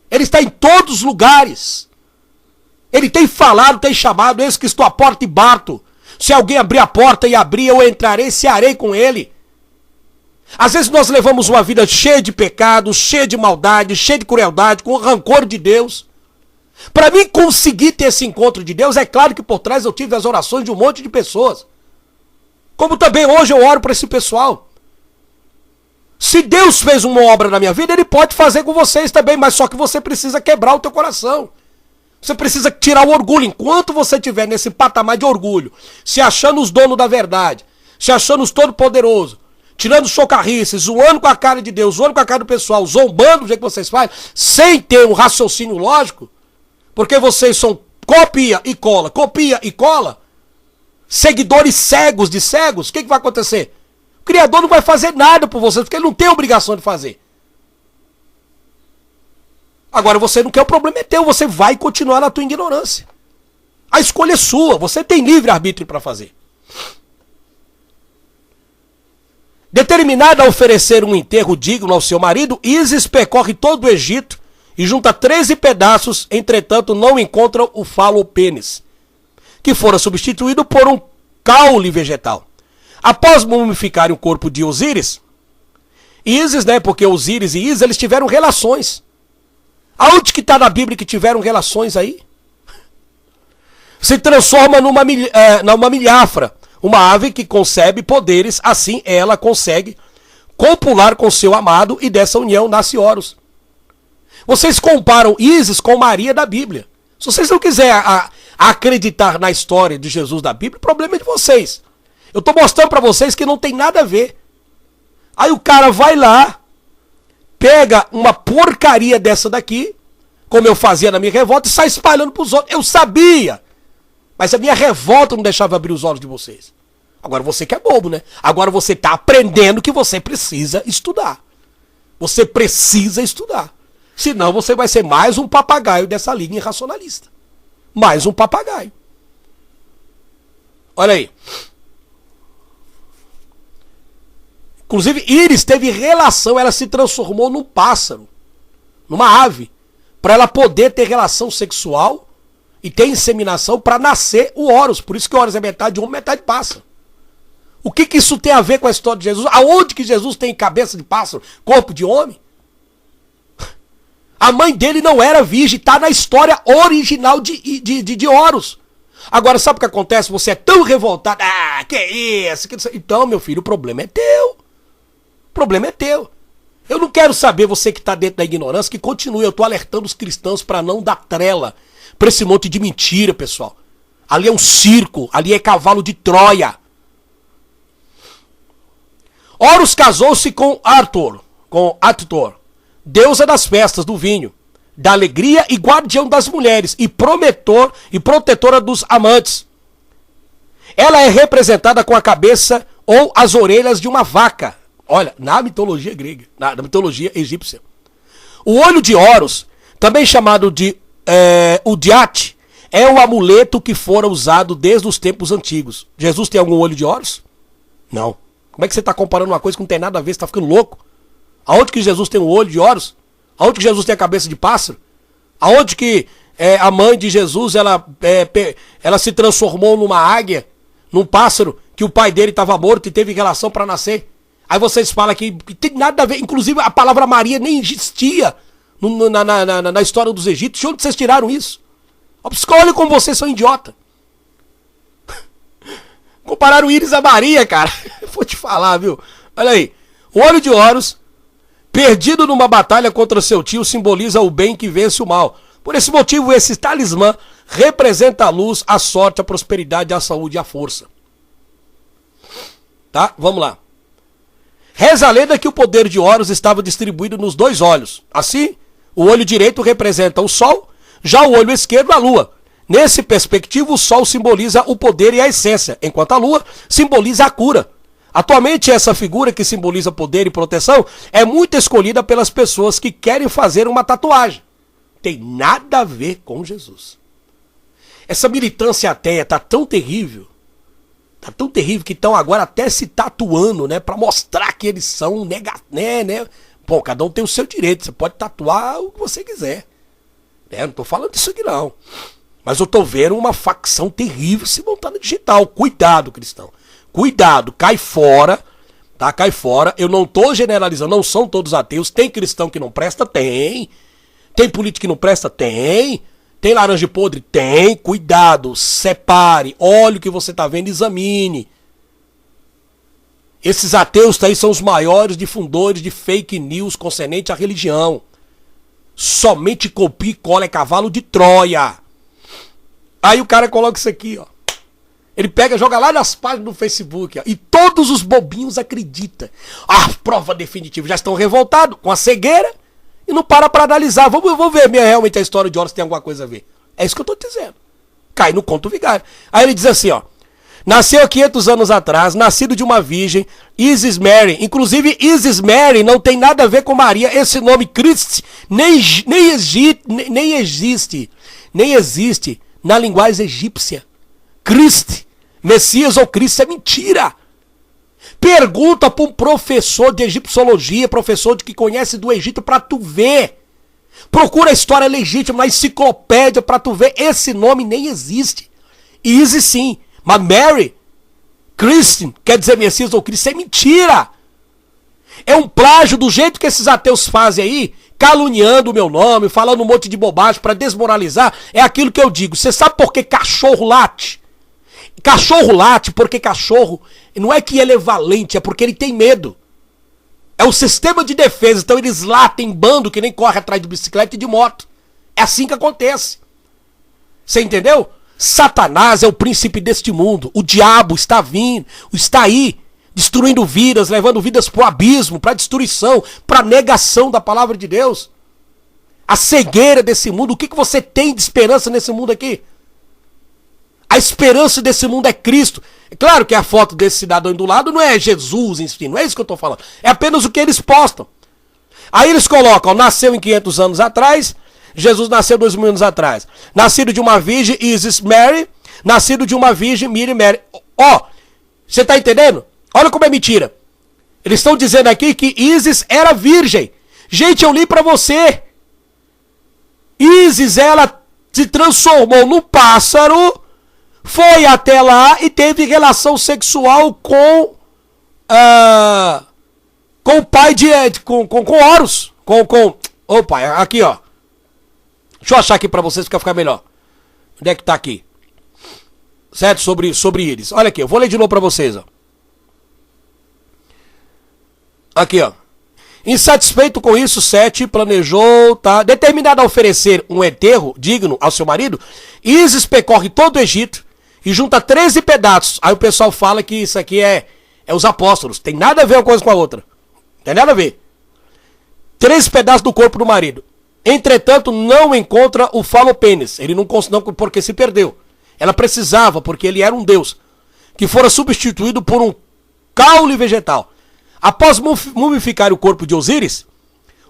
A: Ele está em todos os lugares. Ele tem falado, tem chamado: eis que estou à porta e bato. Se alguém abrir a porta e abrir, eu entrarei e cearei com ele. Às vezes nós levamos uma vida cheia de pecado, cheia de maldade, cheia de crueldade, com rancor de Deus. Para mim conseguir ter esse encontro de Deus, é claro que por trás eu tive as orações de um monte de pessoas. Como também hoje eu oro para esse pessoal. Se Deus fez uma obra na minha vida, Ele pode fazer com vocês também, mas só que você precisa quebrar o teu coração. Você precisa tirar o orgulho. Enquanto você estiver nesse patamar de orgulho, se achando os donos da verdade, se achando os todo-poderosos, tirando socarrices, zoando com a cara de Deus, zoando com a cara do pessoal, zombando do jeito que vocês fazem, sem ter um raciocínio lógico, porque vocês são copia e cola, seguidores cegos de cegos, o que vai acontecer? O Criador não vai fazer nada por vocês, porque Ele não tem obrigação de fazer. Agora você não quer, o problema é teu, você vai continuar na tua ignorância. A escolha é sua, você tem livre-arbítrio para fazer. Determinada a oferecer um enterro digno ao seu marido, Ísis percorre todo o Egito e junta 13 pedaços, entretanto não encontra o falo ou pênis, que fora substituído por um caule vegetal. Após mumificarem o corpo de Osíris, Ísis, porque Osíris e Ísis, eles tiveram relações. Aonde que está na Bíblia que tiveram relações aí? Se transforma numa milhafra, uma ave que concebe poderes, assim ela consegue copular com seu amado e dessa união nasce Horus. Vocês comparam Ísis com Maria da Bíblia. Se vocês não quiserem acreditar na história de Jesus da Bíblia, o problema é de vocês. Eu estou mostrando para vocês que não tem nada a ver. Aí o cara vai lá, pega uma porcaria dessa daqui, como eu fazia na minha revolta, e sai espalhando para os outros. Eu sabia, mas a minha revolta não deixava abrir os olhos de vocês. Agora você que é bobo, né? Agora você está aprendendo que você precisa estudar. Você precisa estudar. Senão você vai ser mais um papagaio dessa linha irracionalista. Mais um papagaio. Olha aí. Inclusive, Íris teve relação, ela se transformou num pássaro, numa ave, para ela poder ter relação sexual e ter inseminação para nascer o Horus. Por isso que o Horus é metade homem, metade pássaro. O que isso tem a ver com a história de Jesus? Aonde que Jesus tem cabeça de pássaro, corpo de homem? A mãe dele não era virgem, está na história original de Horus. Agora, sabe o que acontece? Você é tão revoltado. Ah, que isso? Então, meu filho, o problema é teu. O problema é teu. Eu não quero saber, você que está dentro da ignorância, que continue. Eu estou alertando os cristãos para não dar trela para esse monte de mentira, pessoal. Ali é um circo, ali é cavalo de Troia. Horus casou-se com Arthur, deusa das festas, do vinho, da alegria e guardião das mulheres, e protetora dos amantes. Ela é representada com a cabeça ou as orelhas de uma vaca. Olha, na mitologia grega, na mitologia egípcia. O olho de Horus, também chamado de Udiate, é o amuleto que fora usado desde os tempos antigos. Jesus tem algum olho de Horus? Não. Como é que você está comparando uma coisa que não tem nada a ver? Você está ficando louco? Aonde que Jesus tem um olho de Horus? Aonde que Jesus tem a cabeça de pássaro? Aonde que a mãe de Jesus ela se transformou numa águia, num pássaro, que o pai dele estava morto e teve relação para nascer? Aí vocês falam que tem nada a ver, inclusive a palavra Maria nem existia na história dos egípcios. De onde vocês tiraram isso? Olha como vocês são idiota. Compararam o íris a Maria, cara. Vou te falar, viu? Olha aí. O olho de Horus, perdido numa batalha contra seu tio, simboliza o bem que vence o mal. Por esse motivo, esse talismã representa a luz, a sorte, a prosperidade, a saúde e a força. Tá? Vamos lá. Reza a lenda que o poder de Horus estava distribuído nos dois olhos. Assim, o olho direito representa o sol, já o olho esquerdo a lua. Nesse perspectivo, o sol simboliza o poder e a essência, enquanto a lua simboliza a cura. Atualmente, essa figura que simboliza poder e proteção é muito escolhida pelas pessoas que querem fazer uma tatuagem. Tem nada a ver com Jesus. Essa militância ateia tá tão terrível que estão agora até se tatuando, né, para mostrar que eles são né? Pô, cada um tem o seu direito, você pode tatuar o que você quiser. Não tô falando disso aqui não. Mas eu tô vendo uma facção terrível se montar no digital. Cuidado, cristão. Cuidado, cai fora, tá? Cai fora. Eu não tô generalizando, não são todos ateus. Tem cristão que não presta? Tem. Tem político que não presta? Tem. Tem laranja podre? Tem. Cuidado, separe, olhe o que você tá vendo, examine. Esses ateus aí são os maiores difundores de fake news concernente à religião. Somente copia e cola, é cavalo de Troia. Aí o cara coloca isso aqui, ó. Ele pega, joga lá nas páginas do Facebook, ó, e todos os bobinhos acreditam. Ah, prova definitiva. Já estão revoltados com a cegueira e não para analisar. Vamos ver realmente a história de Horus tem alguma coisa a ver. É isso que eu tô dizendo. Cai no conto vigário. Aí ele diz assim, ó. Nasceu há 500 anos atrás, nascido de uma virgem, Isis Mary. Inclusive, Isis Mary não tem nada a ver com Maria. Esse nome Christ nem existe na linguagem egípcia. Christ, Messias ou Cristo é mentira. Pergunta para um professor de egiptologia, professor de que conhece do Egito, para tu ver. Procura a história legítima na enciclopédia para tu ver. Esse nome nem existe. Isis sim. Mas Mary, Christian, quer dizer Messias ou Cristo, é mentira. É um plágio do jeito que esses ateus fazem aí, caluniando o meu nome, falando um monte de bobagem para desmoralizar. É aquilo que eu digo. Você sabe por que cachorro late? Cachorro late porque cachorro não é que ele é valente, é porque ele tem medo. É o sistema de defesa. Então eles latem em bando que nem corre atrás de bicicleta e de moto. É assim que acontece. Você entendeu? Satanás é o príncipe deste mundo. O diabo está vindo, está aí, destruindo vidas, levando vidas para o abismo, para a destruição, para a negação da palavra de Deus. A cegueira desse mundo. O que você tem de esperança nesse mundo aqui? A esperança desse mundo é Cristo. É claro que a foto desse cidadão do lado não é Jesus, enfim, não é isso que eu estou falando. É apenas o que eles postam. Aí eles colocam, nasceu em 500 anos atrás, Jesus nasceu 2000 anos atrás. Nascido de uma virgem, Isis Mary. Nascido de uma virgem, Miriam Mary. Ó, você tá entendendo? Olha como é mentira. Eles estão dizendo aqui que Isis era virgem. Gente, eu li pra você. Isis, ela se transformou num pássaro, foi até lá e teve relação sexual com o pai de com Horus. Ô pai, aqui ó. Deixa eu achar aqui pra vocês pra ficar melhor. Onde é que tá aqui? Certo? Sobre eles. Olha aqui, eu vou ler de novo pra vocês, ó. Aqui, ó. Insatisfeito com isso, Sete planejou, tá? Determinado a oferecer um enterro digno ao seu marido, Isis percorre todo o Egito e junta 13 pedaços. Aí o pessoal fala que isso aqui é os apóstolos. Tem nada a ver uma coisa com a outra. Tem nada a ver. 13 pedaços do corpo do marido. Entretanto, não encontra o falopênis. Ele não porque se perdeu. Ela precisava, porque ele era um deus, que fora substituído por um caule vegetal. Após mumificar o corpo de Osíris,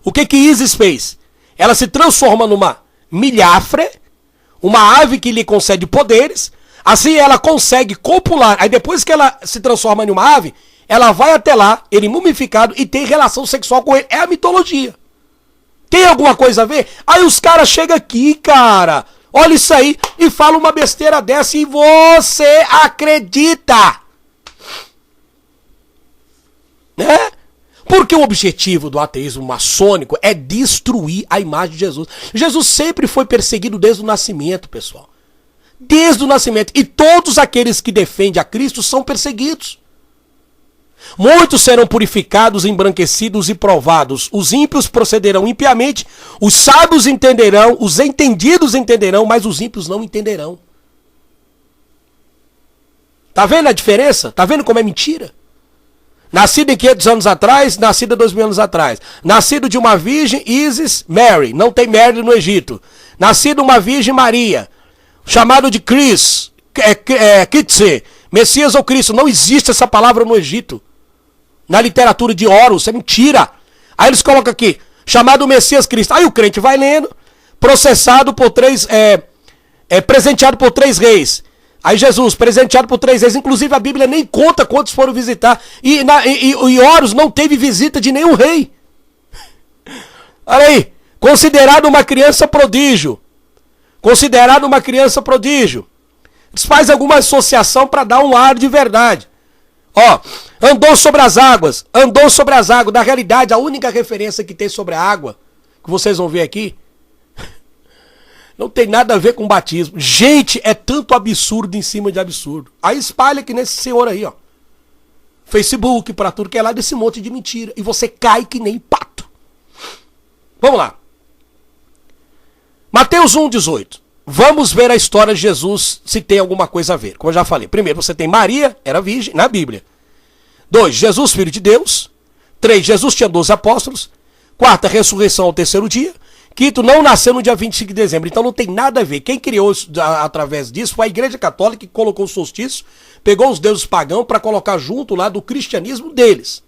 A: o que Isis fez? Ela se transforma numa milhafre, uma ave que lhe concede poderes. Assim ela consegue copular. Aí depois que ela se transforma em uma ave, ela vai até lá, ele mumificado, e tem relação sexual com ele. É a mitologia. Tem alguma coisa a ver? Aí os caras chegam aqui, cara, olha isso aí, e falam uma besteira dessa e você acredita. Né? Porque o objetivo do ateísmo maçônico é destruir a imagem de Jesus. Jesus sempre foi perseguido desde o nascimento, pessoal. Desde o nascimento. E todos aqueles que defendem a Cristo são perseguidos. Muitos serão purificados, embranquecidos e provados. Os ímpios procederão impiamente, os sábios entenderão, os entendidos entenderão, mas os ímpios não entenderão. Tá vendo a diferença? Tá vendo como é mentira? Nascido em 500 anos atrás, nascido 2000 anos atrás. Nascido de uma virgem, Isis, Mary. Não tem Mary no Egito. Nascido uma virgem, Maria. Chamado de Cris, Kitse, Messias ou Cristo. Não existe essa palavra no Egito. Na literatura de Horus, é mentira. Aí eles colocam aqui, chamado Messias Cristo. Aí o crente vai lendo, processado por presenteado por 3 reis. Aí Jesus, presenteado por 3 reis. Inclusive a Bíblia nem conta quantos foram visitar. E Horus não teve visita de nenhum rei. Olha aí, considerado uma criança prodígio. Considerado uma criança prodígio. Eles fazem alguma associação para dar um ar de verdade. Ó, andou sobre as águas. Andou sobre as águas. Na realidade, a única referência que tem sobre a água, que vocês vão ver aqui, não tem nada a ver com batismo. Gente, é tanto absurdo em cima de absurdo. Aí espalha aqui nesse senhor aí, ó. Facebook, pra tudo que é lá, desse monte de mentira. E você cai que nem pato. Vamos lá. Mateus 1,18. Vamos ver a história de Jesus, se tem alguma coisa a ver. Como eu já falei. Primeiro, você tem Maria, era virgem, na Bíblia. 2, Jesus, filho de Deus. 3, Jesus tinha 12 apóstolos. 4, a ressurreição ao 3º dia. 5, não nasceu no dia 25 de dezembro. Então não tem nada a ver. Quem criou através disso foi a Igreja Católica, que colocou o solstício, pegou os deuses pagãos para colocar junto lá do cristianismo deles.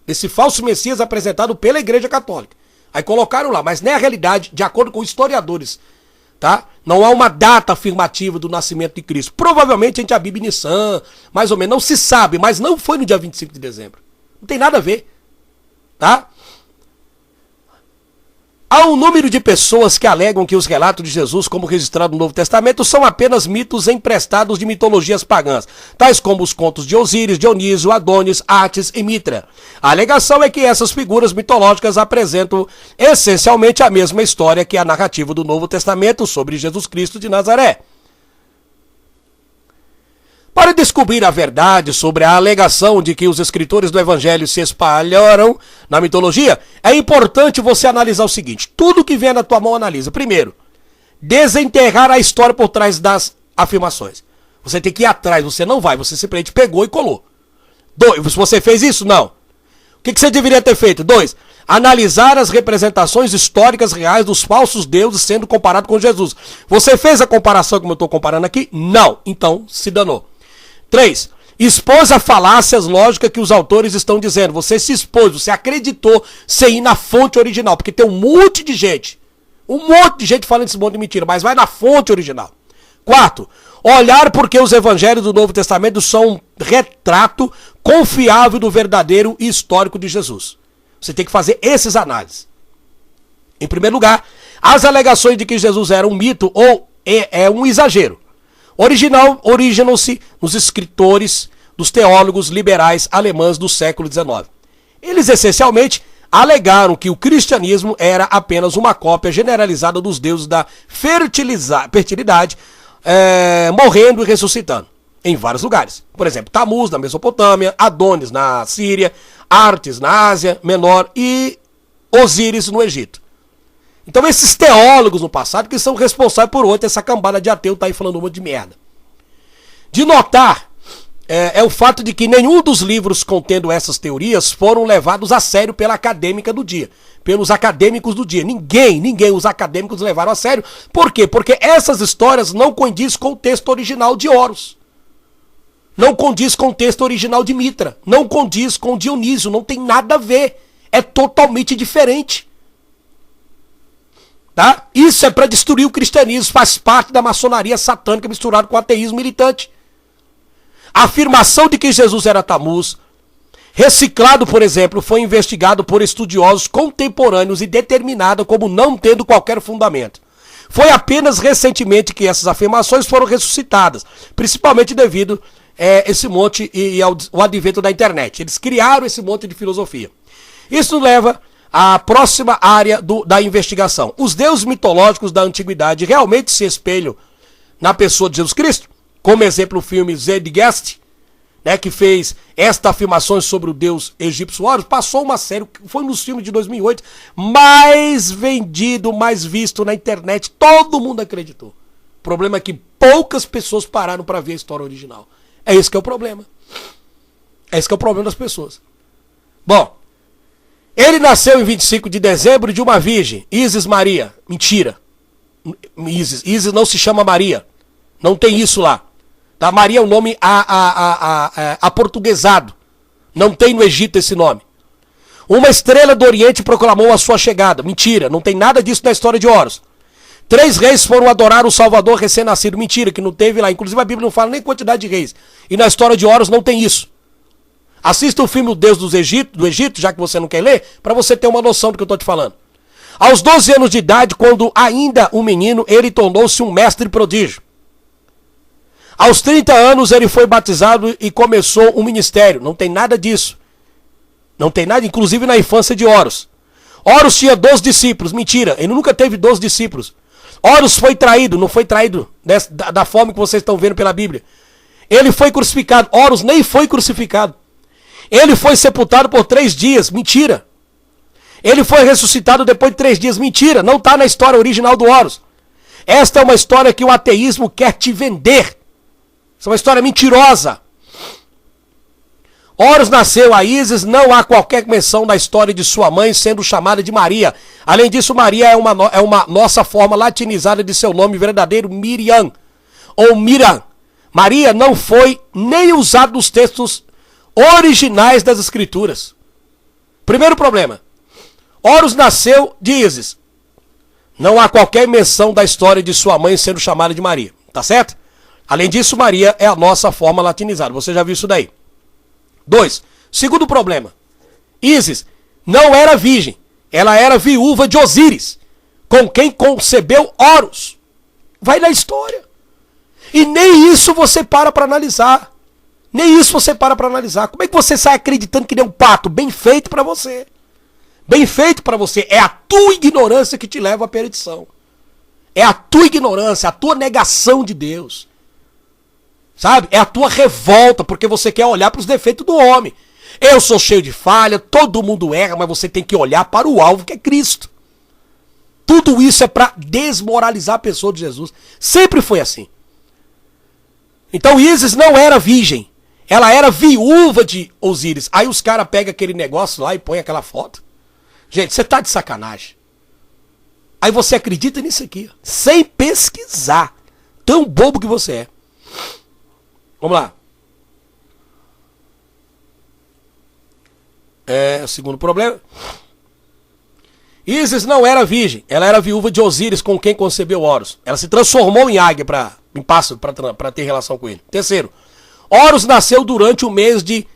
A: Esse falso Messias apresentado pela Igreja Católica. Aí colocaram lá, mas não é a realidade, de acordo com historiadores, tá? Não há uma data afirmativa do nascimento de Cristo. Provavelmente a gente a Bíblia Nissan, mais ou menos, não se sabe, mas não foi no dia 25 de dezembro. Não tem nada a ver, tá? Há um número de pessoas que alegam que os relatos de Jesus, como registrado no Novo Testamento, são apenas mitos emprestados de mitologias pagãs, tais como os contos de Osíris, Dionísio, Adonis, Átis e Mitra. A alegação é que essas figuras mitológicas apresentam essencialmente a mesma história que a narrativa do Novo Testamento sobre Jesus Cristo de Nazaré. Para descobrir a verdade sobre a alegação de que os escritores do Evangelho se espalharam na mitologia, é importante você analisar o seguinte: tudo que vem na tua mão analisa. Primeiro, desenterrar a história por trás das afirmações. Você tem que ir atrás, você não vai, você simplesmente pegou e colou. 2, você fez isso? Não. O que você deveria ter feito? 2, analisar as representações históricas reais dos falsos deuses sendo comparado com Jesus. Você fez a comparação como eu estou comparando aqui? Não. Então, se danou. 3, expôs a falácias lógicas que os autores estão dizendo. Você se expôs, você acreditou sem ir na fonte original. Porque tem um monte de gente falando esse monte de mentira, mas vai na fonte original. 4, olhar porque os evangelhos do Novo Testamento são um retrato confiável do verdadeiro e histórico de Jesus. Você tem que fazer esses análises. Em primeiro lugar, as alegações de que Jesus era um mito ou é um exagero originam-se nos escritores dos teólogos liberais alemães do século XIX. Eles essencialmente alegaram que o cristianismo era apenas uma cópia generalizada dos deuses da fertilidade, morrendo e ressuscitando em vários lugares. Por exemplo, Tamuz na Mesopotâmia, Adonis na Síria, Artes na Ásia Menor e Osíris no Egito. Então esses teólogos no passado que são responsáveis por hoje, essa cambada de ateu tá aí falando um monte de merda. De notar é o fato de que nenhum dos livros contendo essas teorias foram levados a sério pela acadêmica do dia, pelos acadêmicos do dia. Ninguém os acadêmicos levaram a sério. Por quê? Porque essas histórias não condizem com o texto original de Horus. Não condiz com o texto original de Mitra. Não condiz com Dionísio. Não tem nada a ver. É totalmente diferente. Tá? Isso é para destruir o cristianismo, faz parte da maçonaria satânica misturado com o ateísmo militante. A afirmação de que Jesus era Tamuz, reciclado, por exemplo, foi investigado por estudiosos contemporâneos e determinado como não tendo qualquer fundamento. Foi apenas recentemente que essas afirmações foram ressuscitadas, principalmente devido esse monte e ao advento da internet. Eles criaram esse monte de filosofia. Isso leva à próxima área da investigação. Os deuses mitológicos da antiguidade realmente se espelham na pessoa de Jesus Cristo, como exemplo o filme Zeitgeist, né, que fez estas afirmações sobre o deus egípcio Horus, passou uma série, foi nos filmes de 2008, mais vendido, mais visto na internet, todo mundo acreditou. O problema é que poucas pessoas pararam para ver a história original. É esse que é o problema. É esse que é o problema das pessoas. Bom, ele nasceu em 25 de dezembro de uma virgem, Isis Maria. Mentira. Isis não se chama Maria. Não tem isso lá. Tá? Maria é um nome aportuguesado. Não tem no Egito esse nome. Uma estrela do Oriente proclamou a sua chegada. Mentira, não tem nada disso na história de Horus. 3 reis foram adorar o Salvador recém-nascido. Mentira, que não teve lá. Inclusive a Bíblia não fala nem quantidade de reis. E na história de Horus não tem isso. Assista o filme O Deus do Egito, já que você não quer ler, para você ter uma noção do que eu estou te falando. Aos 12 anos de idade, quando ainda um menino, ele tornou-se um mestre prodígio. Aos 30 anos ele foi batizado e começou um ministério. Não tem nada disso. Não tem nada, inclusive na infância de Horus. Horus tinha 12 discípulos. Mentira, ele nunca teve 12 discípulos. Horus foi traído, não foi traído da forma que vocês estão vendo pela Bíblia. Ele foi crucificado. Horus nem foi crucificado. Ele foi sepultado por 3 dias. Mentira. Ele foi ressuscitado depois de 3 dias. Mentira, não está na história original do Horus. Esta é uma história que o ateísmo quer te vender. Essa é uma história mentirosa. Horus nasceu a Isis, não há qualquer menção da história de sua mãe sendo chamada de Maria. Além disso, Maria é uma nossa forma latinizada de seu nome verdadeiro, Miriam, ou Miriam. Maria não foi nem usada nos textos originais das escrituras. Primeiro problema. Horus nasceu de Isis. Não há qualquer menção da história de sua mãe sendo chamada de Maria. Tá certo? Além disso, Maria é a nossa forma latinizada. Você já viu isso daí? 2. Segundo problema. Isis não era virgem. Ela era viúva de Osíris, com quem concebeu Horus. Vai na história. E nem isso você para analisar. Nem isso você para analisar. Como é que você sai acreditando que nem um pato? Bem feito para você. Bem feito para você. É a tua ignorância que te leva à perdição. É a tua ignorância, a tua negação de Deus. Sabe? É a tua revolta, porque você quer olhar para os defeitos do homem. Eu sou cheio de falha, todo mundo erra, mas você tem que olhar para o alvo que é Cristo. Tudo isso é para desmoralizar a pessoa de Jesus. Sempre foi assim. Então Isis não era virgem. Ela era viúva de Osíris. Aí os caras pegam aquele negócio lá e põem aquela foto. Gente, você tá de sacanagem. Aí você acredita nisso aqui, ó, sem pesquisar. Tão bobo que você é. Vamos lá. O segundo problema. Isis não era virgem. Ela era viúva de Osíris, com quem concebeu Horus. Ela se transformou em águia, em pássaro, para ter relação com ele. Terceiro. Horus nasceu durante o mês de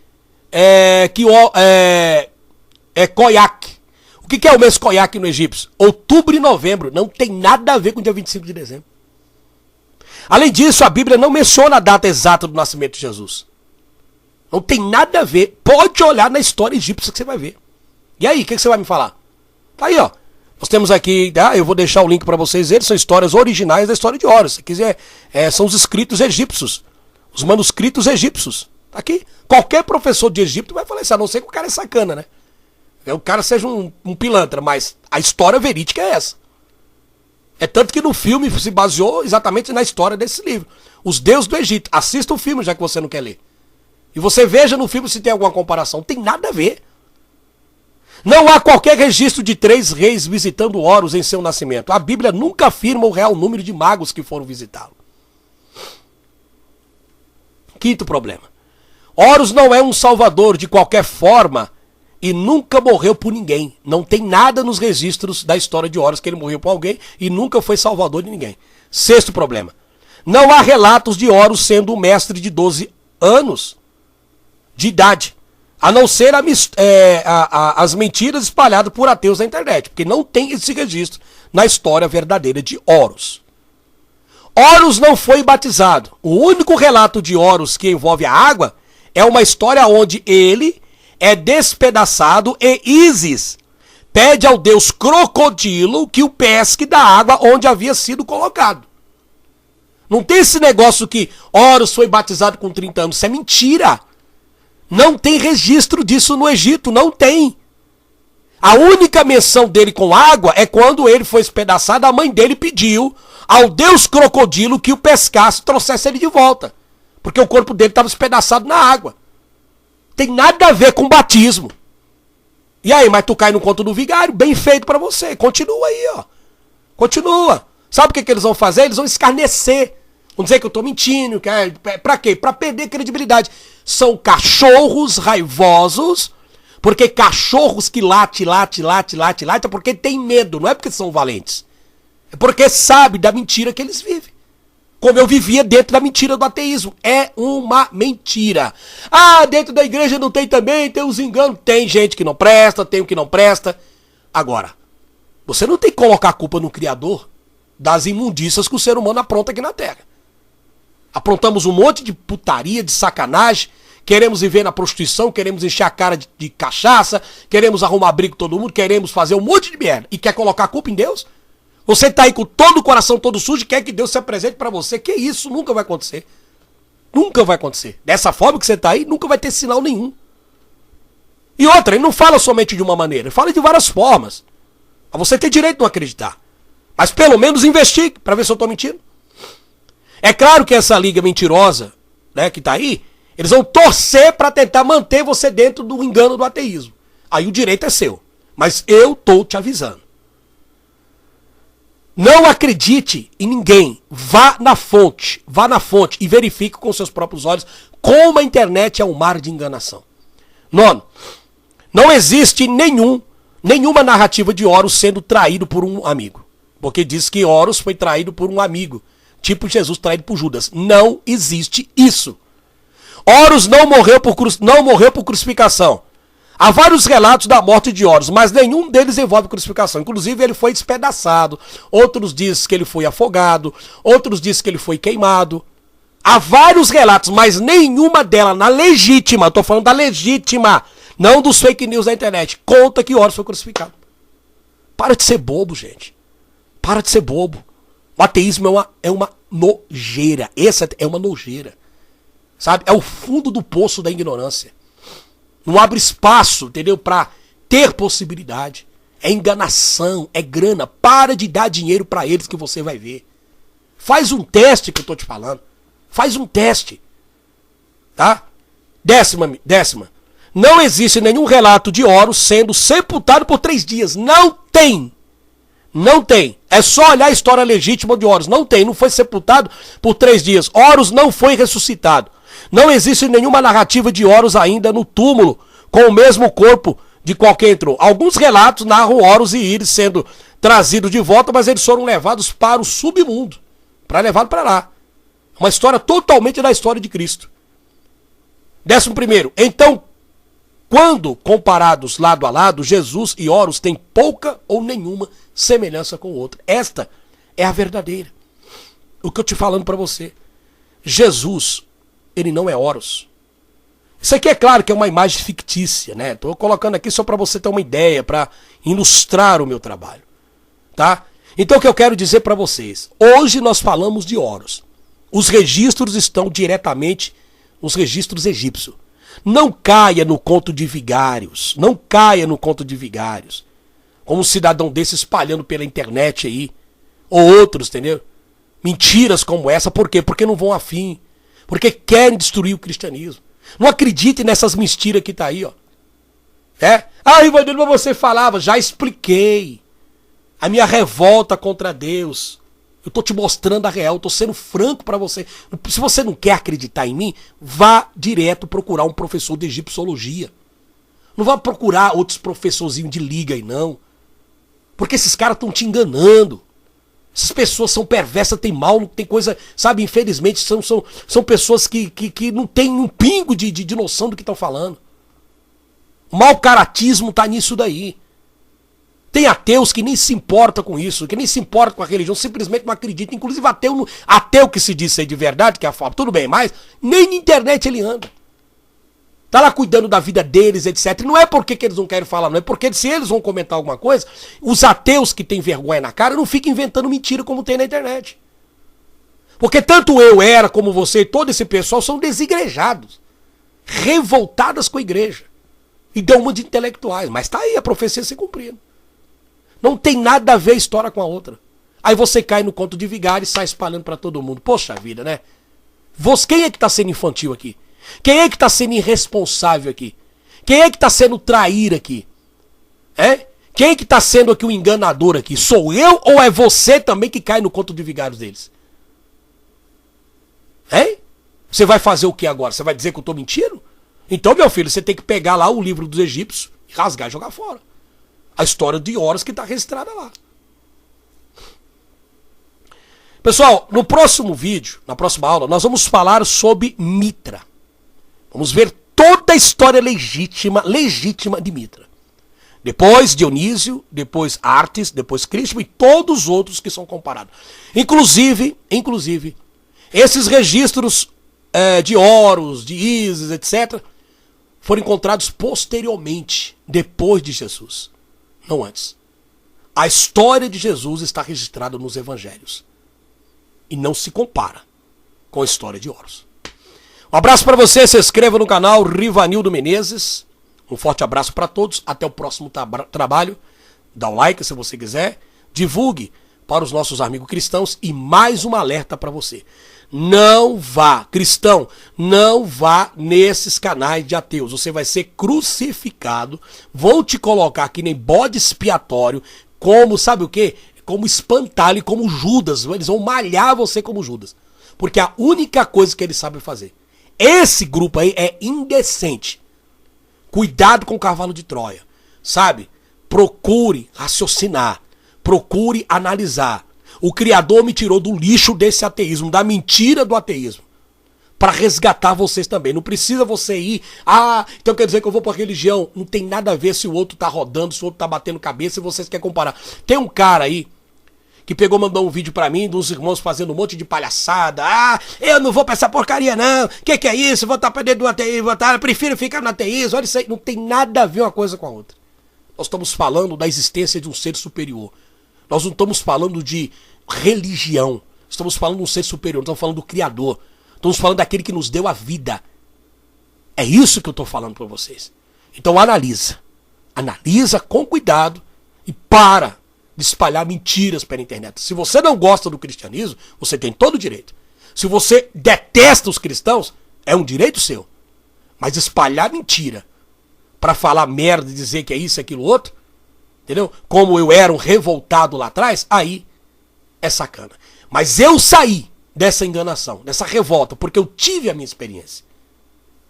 A: Coiaque. O que é o mês Coiaque no egípcio? Outubro e novembro. Não tem nada a ver com o dia 25 de dezembro. Além disso, a Bíblia não menciona a data exata do nascimento de Jesus. Não tem nada a ver. Pode olhar na história egípcia que você vai ver. E aí, o que você vai me falar? Tá aí, ó. Nós temos aqui, eu vou deixar o link para vocês verem, são histórias originais da história de Horus. Se quiser, são os escritos egípcios. Os manuscritos egípcios. Tá aqui. Qualquer professor de Egito vai falar isso, a não ser que o cara é sacana, né? O cara seja um pilantra, mas a história verídica é essa. É tanto que no filme se baseou exatamente na história desse livro. Os deuses do Egito. Assista o filme, já que você não quer ler. E você veja no filme se tem alguma comparação. Não tem nada a ver. Não há qualquer registro de 3 reis visitando Horus em seu nascimento. A Bíblia nunca afirma o real número de magos que foram visitá-lo. Quinto problema. Horus não é um salvador de qualquer forma e nunca morreu por ninguém. Não tem nada nos registros da história de Horus que ele morreu por alguém e nunca foi salvador de ninguém. Sexto problema. Não há relatos de Horus sendo um mestre de 12 anos de idade. A não ser as mentiras espalhadas por ateus na internet. Porque não tem esse registro na história verdadeira de Horus. Horus não foi batizado. O único relato de Horus que envolve a água é uma história onde ele é despedaçado e Isis pede ao deus crocodilo que o pesque da água onde havia sido colocado. Não tem esse negócio que Horus foi batizado com 30 anos. Isso é mentira. Não tem registro disso no Egito, não tem. A única menção dele com água é quando ele foi espedaçado, a mãe dele pediu ao deus crocodilo que o pescasse e trouxesse ele de volta. Porque o corpo dele estava espedaçado na água. Tem nada a ver com batismo. E aí, mas tu cai no conto do vigário, bem feito pra você. Continua aí, ó. Continua. Sabe o que eles vão fazer? Eles vão escarnecer. Vão dizer que eu tô mentindo. Pra quê? Pra perder credibilidade. São cachorros raivosos, porque cachorros que late é porque tem medo, não é porque são valentes. É porque sabe da mentira que eles vivem. Como eu vivia dentro da mentira do ateísmo. É uma mentira. Ah, dentro da igreja não tem também, tem os enganos. Tem gente que não presta, tem o que não presta. Agora, você não tem que colocar a culpa no Criador das imundícias que o ser humano apronta aqui na Terra. Aprontamos um monte de putaria, de sacanagem. Queremos viver na prostituição, queremos encher a cara de cachaça, queremos arrumar briga com todo mundo, queremos fazer um monte de merda. E quer colocar a culpa em Deus? Você tá aí com todo o coração todo sujo e quer que Deus se apresente pra você. Que isso? Nunca vai acontecer. Nunca vai acontecer. Dessa forma que você tá aí, nunca vai ter sinal nenhum. E outra, ele não fala somente de uma maneira, ele fala de várias formas. Pra você ter direito de não acreditar. Mas pelo menos investigue pra ver se eu tô mentindo. É claro que essa liga mentirosa, né, que tá aí, eles vão torcer pra tentar manter você dentro do engano do ateísmo. Aí o direito é seu. Mas eu tô te avisando. Não acredite em ninguém. Vá na fonte e verifique com seus próprios olhos como a internet é um mar de enganação. Nono, não existe nenhuma narrativa de Horus sendo traído por um amigo. Porque diz que Horus foi traído por um amigo. Tipo Jesus traído por Judas. Não existe isso. Horus não morreu por crucificação. Há vários relatos da morte de Horus, mas nenhum deles envolve crucificação. Inclusive ele foi despedaçado, outros dizem que ele foi afogado, outros dizem que ele foi queimado. Há vários relatos, mas nenhuma delas na legítima, estou falando da legítima, não dos fake news da internet, conta que Horus foi crucificado. Para de ser bobo, gente. Para de ser bobo. O ateísmo é uma nojeira. Essa é uma nojeira. Sabe? É o fundo do poço da ignorância. Não abre espaço, entendeu? Pra ter possibilidade. É enganação, é grana. Para de dar dinheiro pra eles que você vai ver. Faz um teste que eu tô te falando. Faz um teste. Tá? Décima. Não existe nenhum relato de Horus sendo sepultado por 3 dias. Não tem. Não tem. É só olhar a história legítima de Horus. Não tem. Não foi sepultado por 3 dias. Horus não foi ressuscitado. Não existe nenhuma narrativa de Horus ainda no túmulo, com o mesmo corpo de qual que entrou. Alguns relatos narram Horus e Íris sendo trazidos de volta, mas eles foram levados para o submundo, para levado para lá. Uma história totalmente da história de Cristo. 11º. Então, quando comparados lado a lado, Jesus e Horus têm pouca ou nenhuma semelhança com o outro. Esta é a verdadeira. O que eu te falando para você. Jesus, ele não é Horus. Isso aqui é claro que é uma imagem fictícia, né? Estou colocando aqui só para você ter uma ideia, para ilustrar o meu trabalho, tá? Então o que eu quero dizer para vocês, hoje nós falamos de Horus. Os registros estão diretamente nos registros egípcios. Não caia no conto de vigários, não caia no conto de vigários. Como um cidadão desse espalhando pela internet aí, ou outros, entendeu? Mentiras como essa, por quê? Porque não vão afim. Porque querem destruir o cristianismo. Não acredite nessas mentiras que tá aí, ó. Ah, Ivanildo, mas você falava. Já expliquei. A minha revolta contra Deus. Eu tô te mostrando a real, eu tô sendo franco pra você. Se você não quer acreditar em mim, vá direto procurar um professor de egiptologia. Não vá procurar outros professorzinhos de liga aí, não. Porque esses caras estão te enganando. Essas pessoas são perversas, tem mal, não tem coisa, sabe, infelizmente são pessoas que não têm um pingo de noção do que estão falando. O mau caratismo tá nisso daí. Tem ateus que nem se importam com isso, que nem se importam com a religião, simplesmente não acreditam. Inclusive ateu que se diz ser de verdade, que é a forma, tudo bem, mas nem na internet ele anda. Tá lá cuidando da vida deles, etc. Não é porque que eles não querem falar, não é porque se eles vão comentar alguma coisa, os ateus que têm vergonha na cara não ficam inventando mentira como tem na internet. Porque tanto eu era como você e todo esse pessoal são desigrejados, revoltadas com a igreja. E deu uma de intelectuais, mas tá aí a profecia se cumprindo. Não tem nada a ver a história com a outra. Aí você cai no conto de vigário e sai espalhando para todo mundo. Poxa vida, né? Quem é que tá sendo infantil aqui? Quem é que tá sendo irresponsável aqui? Quem é que tá sendo traíra aqui? Quem é que tá sendo aqui o enganador aqui? Sou eu ou é você também que cai no conto de vigários deles? Você vai fazer o que agora? Você vai dizer que eu tô mentindo? Então, meu filho, você tem que pegar lá o livro dos egípcios, rasgar e jogar fora. A história de Horus que está registrada lá. Pessoal, no próximo vídeo, na próxima aula, nós vamos falar sobre Mitra. Vamos ver toda a história legítima de Mitra. Depois Dionísio, depois Artes, depois Cristo e todos os outros que são comparados. Inclusive, esses registros de Horus, de Ísis, etc., foram encontrados posteriormente, depois de Jesus, não antes. A história de Jesus está registrada nos evangelhos e não se compara com a história de Horus. Um abraço para você, se inscreva no canal Rivanildo Menezes. Um forte abraço para todos, até o próximo trabalho. Dá o like se você quiser, divulgue para os nossos amigos cristãos e mais um alerta para você. Não vá, cristão, não vá nesses canais de ateus. Você vai ser crucificado. Vão te colocar aqui nem bode expiatório, como, sabe o quê? Como espantalho, como Judas. Eles vão malhar você como Judas. Porque a única coisa que eles sabem fazer. Esse grupo aí é indecente. Cuidado com o cavalo de Troia, sabe? Procure raciocinar, procure analisar. O Criador me tirou do lixo desse ateísmo, da mentira do ateísmo, para resgatar vocês também. Não precisa você ir, então quer dizer que eu vou para a religião. Não tem nada a ver se o outro tá rodando, se o outro tá batendo cabeça e vocês querem comparar. Tem um cara aí que pegou, mandou um vídeo pra mim, dos irmãos fazendo um monte de palhaçada. Eu não vou pra essa porcaria não, que é isso, vou estar pra dentro do ateísmo, prefiro ficar no ateísmo, olha isso aí. Não tem nada a ver uma coisa com a outra. Nós estamos falando da existência de um ser superior. Nós não estamos falando de religião, estamos falando de um ser superior, estamos falando do Criador, estamos falando daquele que nos deu a vida. É isso que eu estou falando para vocês. Então analisa com cuidado e para de espalhar mentiras pela internet. Se você não gosta do cristianismo, você tem todo o direito. Se você detesta os cristãos, é um direito seu. Mas espalhar mentira para falar merda e dizer que é isso, aquilo, outro, entendeu? Como eu era um revoltado lá atrás, aí é sacana. Mas eu saí dessa enganação, dessa revolta, porque eu tive a minha experiência.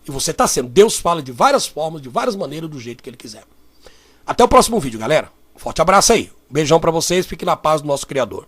A: E você está sendo. Deus fala de várias formas, de várias maneiras, do jeito que Ele quiser. Até o próximo vídeo, galera. Forte abraço aí. Beijão pra vocês, fique na paz do nosso Criador.